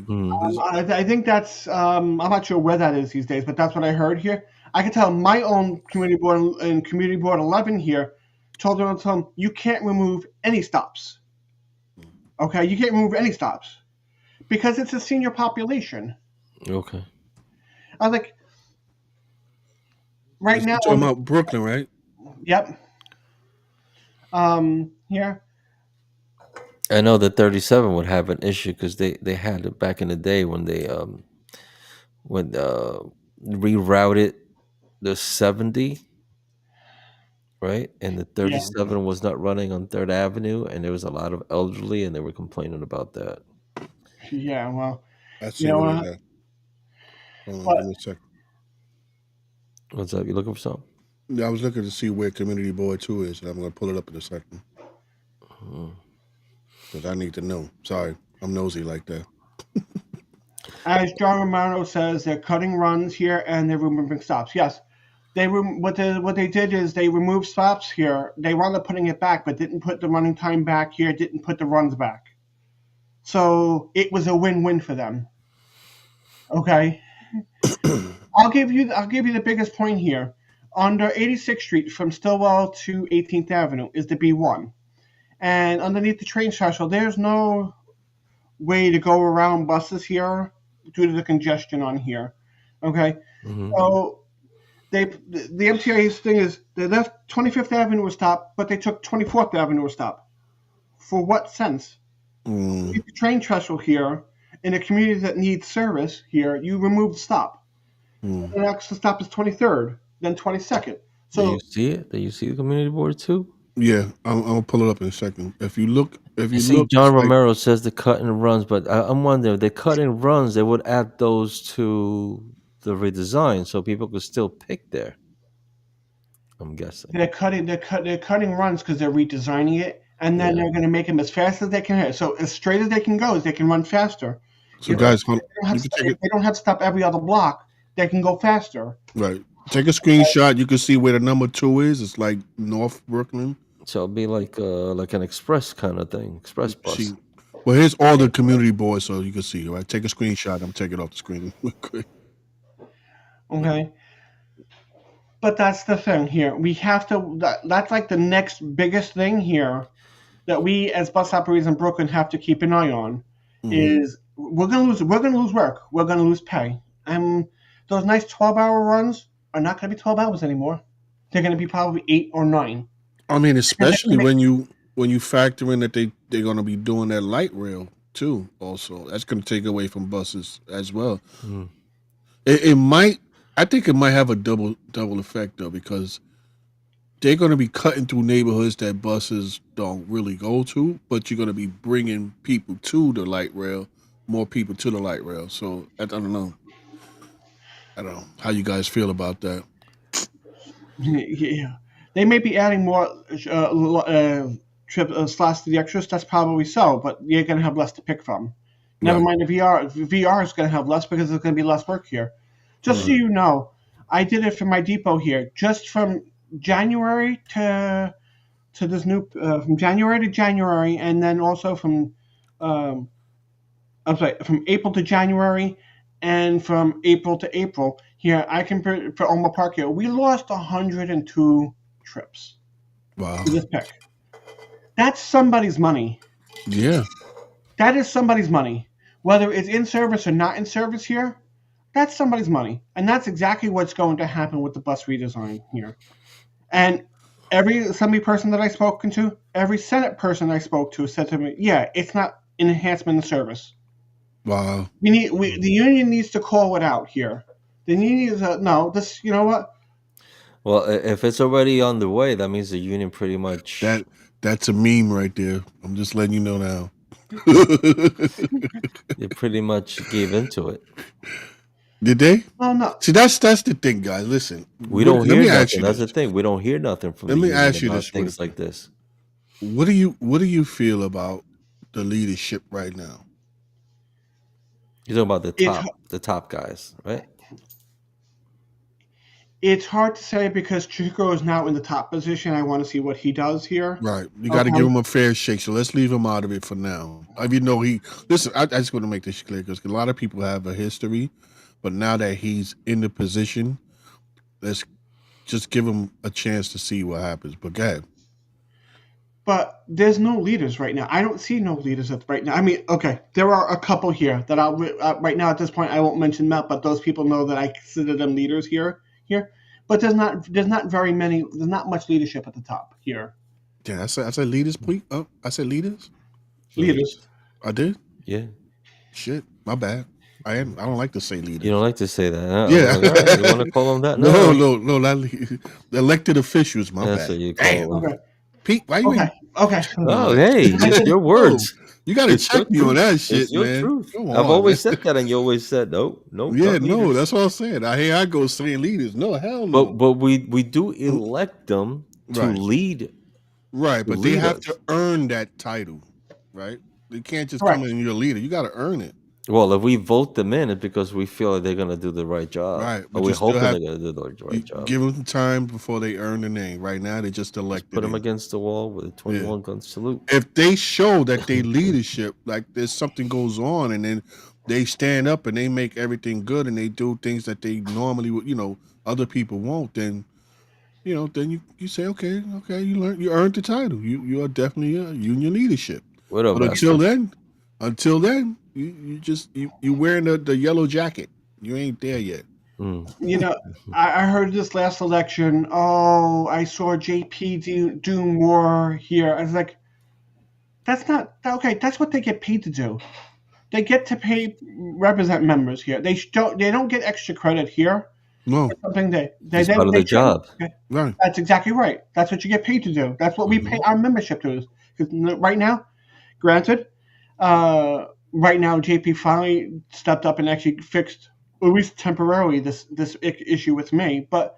D: I think that's I'm not sure where that is these days, but that's what I heard here. I can tell my own community board and community board 11 here told them you can't remove any stops. Okay, you can't remove any stops because it's a senior population.
B: Okay.
D: I was like, right now.
A: You're talking about Brooklyn, right?
D: Yep. Here.
B: I know that 37 would have an issue because they had it back in the day when they rerouted the 70, right? And the 37 was not running on 3rd Avenue, and there was a lot of elderly, and they were complaining about that.
D: Yeah, well,
A: I see what it is. Hold on, give me a second.
B: What's up? You looking for something?
A: Yeah, I was looking to see where Community Board 2 is, and I'm going to pull it up in a second. Because I need to know. Sorry, I'm nosy like that.
D: As John Romano says, they're cutting runs here and they're removing stops. Yes, what they did is they removed stops here. They wound up putting it back, but didn't put the running time back here. Didn't put the runs back. So it was a win-win for them. Okay, I'll give you the biggest point here. Under 86th Street from Stillwell to 18th Avenue is the B1. And underneath the train special, there's no way to go around buses here due to the congestion on here. Okay,
B: Mm-hmm.
D: so the MTA's thing is they left 25th Avenue a stop, but they took 24th Avenue a stop. For what sense?
A: Mm.
D: Keep the train trestle here in a community that needs service here. You remove the stop.
A: Mm.
D: The next stop is 23rd, then 22nd.
B: Do you
D: So
B: see it? Do you see the community board too?
A: Yeah, I'm gonna pull it up in a second. If you look,
B: You see,
A: it's
B: John
A: like
B: Romero says the cut and runs, but I'm wondering if they cut and runs, they would add those to the redesign so people could still pick there. I'm guessing.
D: they're cutting runs because they're redesigning it, and then
B: Yeah.
D: they're going to make them as fast as they can. So as straight as they can go, they can run faster.
A: so,
D: If
A: guys.
D: they don't have
A: You
D: to,
A: can take
D: if they don't have to stop every other block, they can go faster.
A: right. Take a screenshot. You can see where the number 2 is. It's like North Brooklyn.
B: So it'll be like an express kind of thing, express bus.
A: See, well, here's all the community boards, so you can see. Right, take a screenshot. I'm taking it off the screen.
D: Okay. But that's the thing here. We have to. That's like the next biggest thing here that we as bus operators in Brooklyn have to keep an eye on. Is we're gonna lose work. We're gonna lose pay. And those nice 12-hour runs are not gonna be 12 hours anymore. They're gonna be probably 8 or 9.
A: I mean, especially when you factor in that they're going to be doing that light rail too. Also, that's going to take away from buses as well.
B: Mm.
A: It might. I think it might have a double effect though, because they're going to be cutting through neighborhoods that buses don't really go to, but you're going to be bringing people to the light rail, more people to the light rail. So I don't know. I don't know how you guys feel about that.
D: Yeah, they may be adding more slots to the extras. That's probably so, but you're gonna have less to pick from. Never
A: Right.
D: mind the VR. VR is gonna have less because there's gonna be less work here. Just so you know, I did it for my depot here. Just from January to this new from January to January, and then also from I'm sorry, from April to January, and from April to April. Here, I can for Oma Park here. We lost 102 trips
A: Wow.
D: to this pick. That's somebody's money.
A: Yeah.
D: That is somebody's money. Whether it's in service or not in service here, that's somebody's money. And that's exactly what's going to happen with the bus redesign here. And every assembly person that I spoken to, every Senate person I spoke to said to me, yeah, it's not an enhancement in service.
A: Wow.
D: The union needs to call it out here. The union is no, this, you know what?
B: Well, if it's already on the way, that means the union pretty much.
A: That's a meme right there. I'm just letting you know now.
B: They pretty much gave into it.
A: Did they?
D: Oh no.
A: See, that's the thing, guys. Listen,
B: We don't hear
A: ask
B: nothing.
A: you
B: That's the
A: this.
B: thing. We don't hear nothing from
A: Let
B: the
A: me
B: union
A: ask you
B: about
A: this,
B: things
A: Whittaker.
B: like this.
A: What do you feel about the leadership right now?
B: You're talking about the top guys, right?
D: It's hard to say because Chico is now in the top position. I want to see what he does here.
A: Right. You got to give him a fair shake. So let's leave him out of it for now. Even though listen, I just want to make this clear because a lot of people have a history, but now that he's in the position, let's just give him a chance to see what happens. But go ahead.
D: But there's no leaders right now. I don't see no leaders right now. I mean, okay, there are a couple here that I'll right now at this point I won't mention that, but those people know that I consider them leaders here. But there's not very many. There's not much leadership at the top here.
A: Yeah, I said leaders, please. Oh, I said leaders.
D: Leaders.
A: I did.
B: Yeah.
A: Shit, my bad. I don't like to say leaders.
B: You don't like to say that. Huh?
A: Yeah.
B: Like, all right, you want to call them that?
A: No, not the elected officials. My
B: That's
A: bad.
B: what you call them.
D: Okay.
A: Pete, why you?
D: Okay.
B: Oh, hey, it's your words.
A: You got to
B: It's your
A: check me on
B: truth.
A: that shit,
B: It's your
A: man.
B: truth.
A: Come
B: I've
A: on,
B: always
A: man.
B: said that, and you always said no.
A: Yeah,
B: not
A: no,
B: leaders.
A: that's what I'm saying. Here I go saying leaders. No, hell no.
B: But we do elect them to
A: Right.
B: lead.
A: Right, but they
B: lead
A: have
B: us.
A: to earn that title, right? They can't just
D: Correct.
A: come in and you're a leader. You got to earn it.
B: Well, if we vote them in, it's because we feel like they're going to do the right job.
A: Right,
B: But
A: but
B: we're
A: you still
B: hoping
A: have-
B: they're going to do the right job.
A: Give them time before they earn the name. Right now, they just elected.
B: Put them
A: in.
B: against the wall with a 21 gun salute.
A: If they show that they leadership, like there's something goes on, and then they stand up and they make everything good, and they do things that they normally would, other people won't, then then you say, okay, you earned the title. You are definitely a union leadership.
B: What up,
A: But until
B: Master?
A: then, Until then, you wearing the yellow jacket. You ain't there yet.
B: Mm.
D: You know, I heard this last election. Oh, I saw JP do more here. I was like, that's not okay. That's what they get paid to do. They get to represent members here. They don't get extra credit here.
A: No,
D: Something
B: It's part of the job.
D: Okay.
A: right.
D: That's exactly right. That's what you get paid to do. That's what we pay our membership to. Because right now, granted, right now JP finally stepped up and actually fixed, at least temporarily, this issue with me. But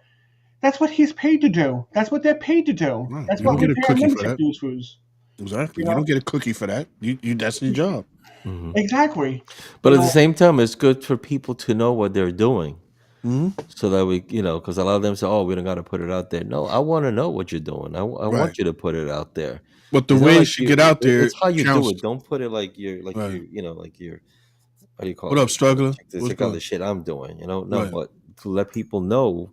D: that's what he's paid to do. That's what they're paid to do.
A: Right.
D: That's
A: You
D: what
A: don't
D: we
A: get a
D: pay our
A: cookie for
D: membership
A: that.
D: dues for.
A: Exactly.
D: You
A: You
D: know?
A: don't get a cookie for that. You that's your job.
D: Exactly.
B: But
D: You
B: at the
D: know,
B: same time, it's good for people to know what they're doing.
A: Hmm.
B: So that we, because a lot of them say, "Oh, we don't got to put it out there." No, I want to know what you're doing. I
A: Right.
B: want you to put it out there.
A: But the
B: It's not
A: way
B: like
A: she get out there
B: It's how you do
A: counts.
B: it. Don't put it like
A: Right.
B: you're. How do you call
A: What
B: it?
A: up, struggler? What's
B: Check out
A: going?
B: the shit I'm doing. No,
A: Right.
B: but to let people know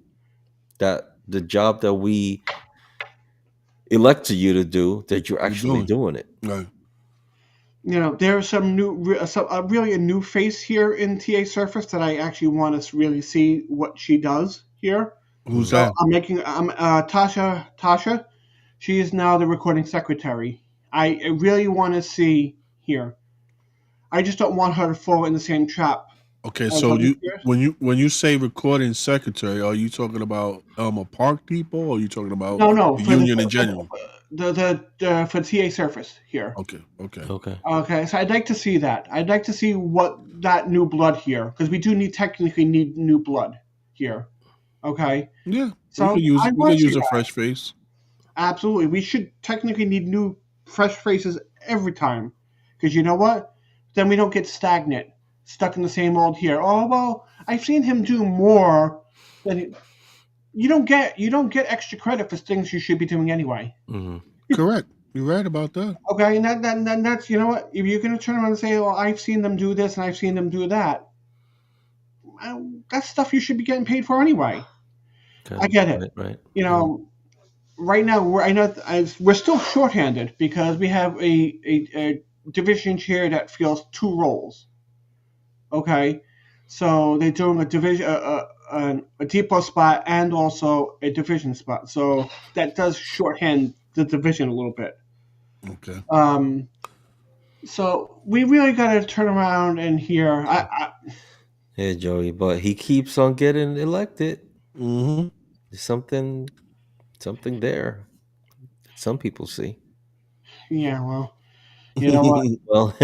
B: that the job that we elected you to do, that you're actually doing it.
A: Right.
D: there's some really a new face here in TA Surface that I actually want to really see what she does here.
A: Who's
D: So
A: that?
D: I'm Tasha. Tasha, she is now the recording secretary. I really want to see here. I just don't want her to fall in the same trap.
A: Okay,
D: as
A: so
D: other peers.
A: when you say recording secretary, are you talking about a park depot, or are you talking about
D: No,
A: the
D: for
A: union in general?
D: for TA Surface here.
A: Okay.
B: Okay.
D: Okay, so I'd like to see that. I'd like to see what that new blood here, because we do technically need new blood here. Okay,
A: Yeah.
D: so
A: we
D: I
A: could
D: want to see
A: use a
D: that.
A: fresh face.
D: Absolutely, we should technically need new, fresh faces every time, because you know what? Then we don't get stagnant, stuck in the same old here. Oh well, I've seen him do more than you don't get extra credit for things you should be doing anyway.
B: Hmm.
A: Correct. You're right about that.
D: Okay, and that's you know what? If you're gonna turn around and say, "Well, I've seen them do this and I've seen them do that," that's stuff you should be getting paid for anyway.
B: Okay.
D: I get it.
B: Right.
D: You know, right now we're still shorthanded because we have a division chair that fills two roles. Okay, so they're doing a division, a depot spot, and also a division spot. So that does shorthand the division a little bit.
A: Okay.
D: So we really got to turn around and hear.
B: Yeah, Joey, but he keeps on getting elected.
A: Mm-hmm.
B: There's something there. Some people see.
D: Yeah, well, you know what?
B: Well,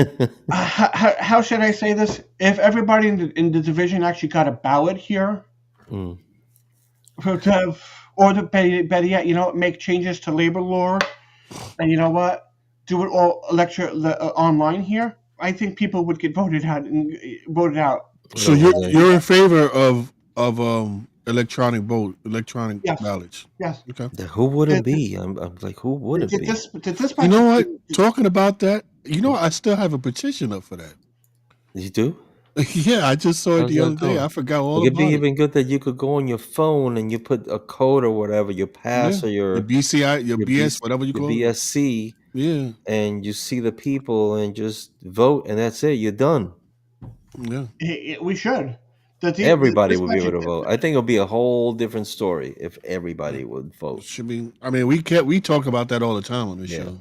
D: How should I say this? If everybody in the division actually got a ballot here,
B: mm,
D: or to better yet, make changes to labor law, and you know what, do it all online here. I think people would get voted out.
A: So you're in favor of electronic
D: Yes.
A: ballots?
D: Yes.
A: Okay.
B: who wouldn't be? I'm like, who wouldn't be?
A: You know what? Talking about that, I still have a petition up for that.
B: You do?
A: Yeah, I just saw it
B: How's
A: the
B: that
A: other day.
B: going?
A: I forgot all
B: It'd be
A: about it.
B: even good that you could go on your phone and you put a code or whatever, your pass or
A: Your
B: your
A: BCI, your BS, whatever you
B: your
A: call it.
B: BSC,
A: Yeah,
B: and you see the people and just vote, and that's it. You're done.
A: yeah.
D: We should.
B: Everybody would be able to vote. I think it'll be a whole different story if everybody would vote.
A: Should be. I mean, we talk about that all the time on this
B: Yeah.
A: show.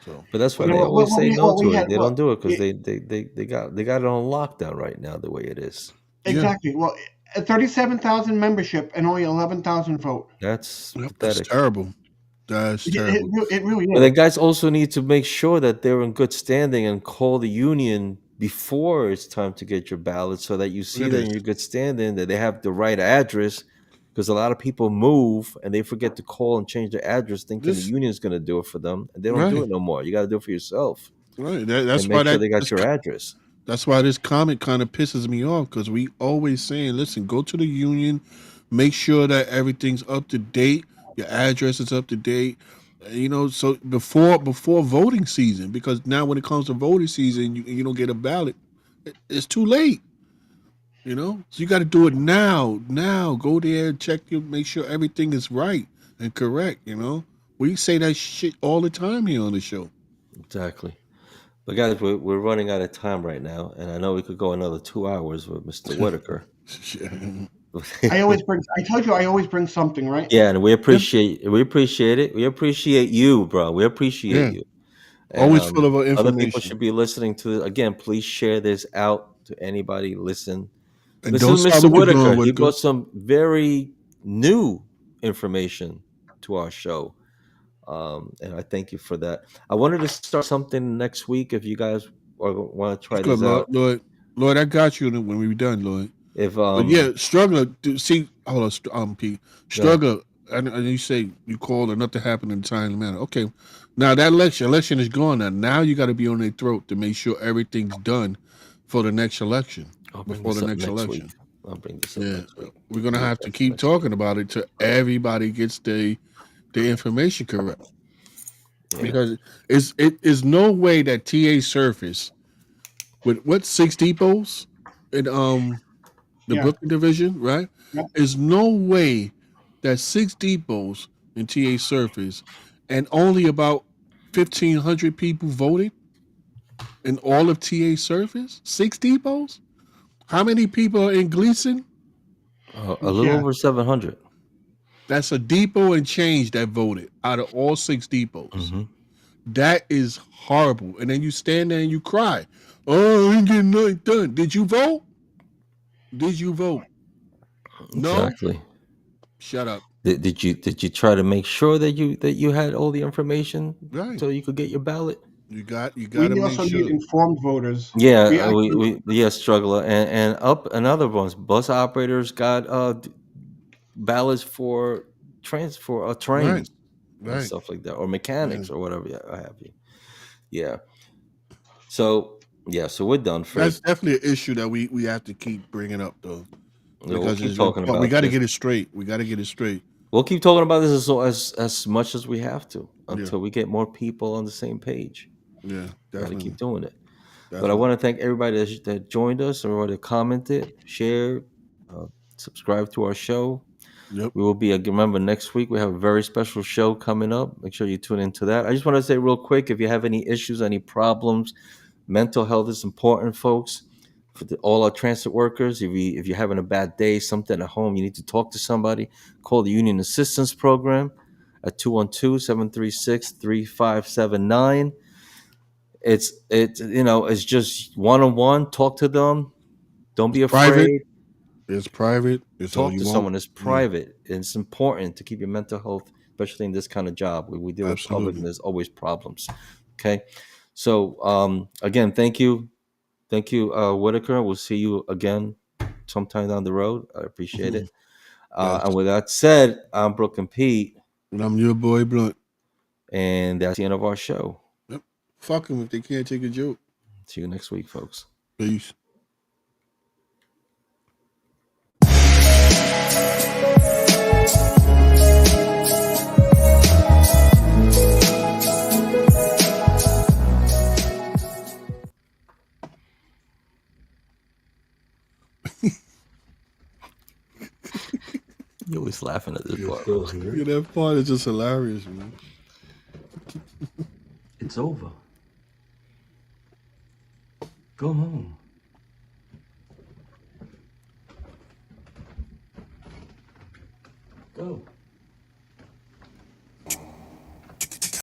A: So
B: But that's why
D: You
B: they
D: know,
B: always say no to it.
D: had-
B: They don't do it because
D: it-
B: they got it on lockdown right now the way it is.
D: exactly. Well, 37,000 membership and only 11,000 vote.
B: That's
A: that's
B: pathetic.
A: terrible. That's terrible.
D: It really
B: But the
D: is.
B: guys also need to make sure that they're in good standing and call the union before it's time to get your ballot so that you see
A: It
B: that
A: is.
B: in your good standing, that they have the right address. Because a lot of people move and they forget to call and change their address, thinking the union's going to do it for them, and they don't do
A: Right.
B: it no more. You got to do it for yourself.
A: Right. That's
B: And
A: why
B: make sure they got your address.
A: That's why this comment kind of pisses me off, because we always saying, listen, go to the union, make sure that everything's up to date, your address is up to date. So before voting season, because now when it comes to voting season, you don't get a ballot, it's too late. So you got to do it now. Now go there, make sure everything is right and correct. We say that shit all the time here on the show.
B: Exactly. But guys, we're running out of time right now, and I know we could go another 2 hours with Mr. Whittaker.
D: I told you I always bring something, right?
B: Yeah, and we appreciate it. We appreciate you, bro. We appreciate
A: Yeah,
B: you. And
A: always full of
B: other people
A: information.
B: should be listening to it. Again, please share this out to anybody. Listen
A: And
B: to
A: don't stop
B: Mr.
A: what you're
B: Whittaker.
A: doing,
B: He
A: Whitaker.
B: brought some very new information to our show. And I thank you for that. I wanted to start something next week if you guys want to
A: It's
B: try
A: good,
B: this
A: Lord.
B: out.
A: Lord, I got you when we done, Lord.
B: If
A: But yeah, struggler. See, hold on, Pete.
B: go ahead.
A: Struggler. And you say you called and nothing happened in a timely manner. Okay, now that election is gone. Now you got to be on their throat to make sure everything's done for the next election.
B: I'll bring
A: Before
B: this
A: the
B: up
A: next
B: next week.
A: election.
B: I'll bring this up
A: Yeah,
B: next week.
A: we're gonna
B: We'll
A: have
B: address
A: to
B: it
A: keep
B: next week.
A: talking about it till everybody gets the information correct.
B: Yeah.
A: Because it is no way that TA Surface with what 6 depots in the
D: Yeah.
A: Brooklyn division, right?
D: Yep.
A: There's no way that 6 depots in TA Surface and only about 1,500 people voted in all of TA Surface. 6 depots. How many people are in Gleason?
B: A little
D: Yeah.
B: over 700.
A: That's a depot and change that voted out of all 6 depots.
B: Mm-hmm.
A: That is horrible. And then you stand there and you cry. Oh, I ain't getting nothing done. Did you vote? Did you vote? No?
B: Exactly.
A: Shut up.
B: Did you try to make sure that you had all the information
A: Right.
B: so you could get your ballot?
A: You got
D: We
A: to make
D: also need
A: sure.
D: informed voters. We
B: Yeah,
D: actually,
B: struggler and up another ones. Bus operators got ballots for
A: Right.
B: trains and
A: Right.
B: stuff like that, or
A: Yeah.
B: mechanics or whatever have you. Yeah. So so we're done, Fred.
A: That's definitely an issue that we have to keep bringing up though.
B: We'll
A: Because
B: keep
A: it's
B: talking
A: we
B: about
A: got to
B: this.
A: get it straight. We got to get it straight.
B: We'll keep talking about this as much as we have to
A: Yeah.
B: until we get more people on the same page.
A: Yeah.
B: Got to
A: Definitely.
B: keep doing it. But I
A: Definitely.
B: want to thank everybody that joined us, everybody that commented, shared, uh, subscribed to our show.
A: Yep.
B: We will be, remember, next week we have a very special show coming up. Make sure you tune into that. I just want to say real quick, if you have any issues, any problems, mental health is important, folks. For all our transit workers, if you're having a bad day, something at home, you need to talk to somebody, call the Union Assistance Program at 212-736-3579. It's it's just one-on-one. Talk to them. Don't be
A: Private.
B: afraid.
A: It's private. It's all
B: Talk
A: you
B: to
A: want.
B: someone. It's
A: Yeah.
B: private. It's important to keep your mental health, especially in this kind of job where we deal with public and
A: Absolutely.
B: there's always problems. Okay. So again, thank you. Thank you, Whitaker. We'll see you again sometime down the road. I appreciate it.
A: Yes.
B: And with that said, I'm Brooke and Pete,
A: And I'm your boy Blunt.
B: and that's the end of our show.
A: Yep. Fuck them if they can't take a joke.
B: See you next week, folks.
A: Peace.
B: You're always laughing at this
C: You're
B: part.
C: still here.
A: Yeah, that part is just hilarious, man.
C: It's over. Go home. Go.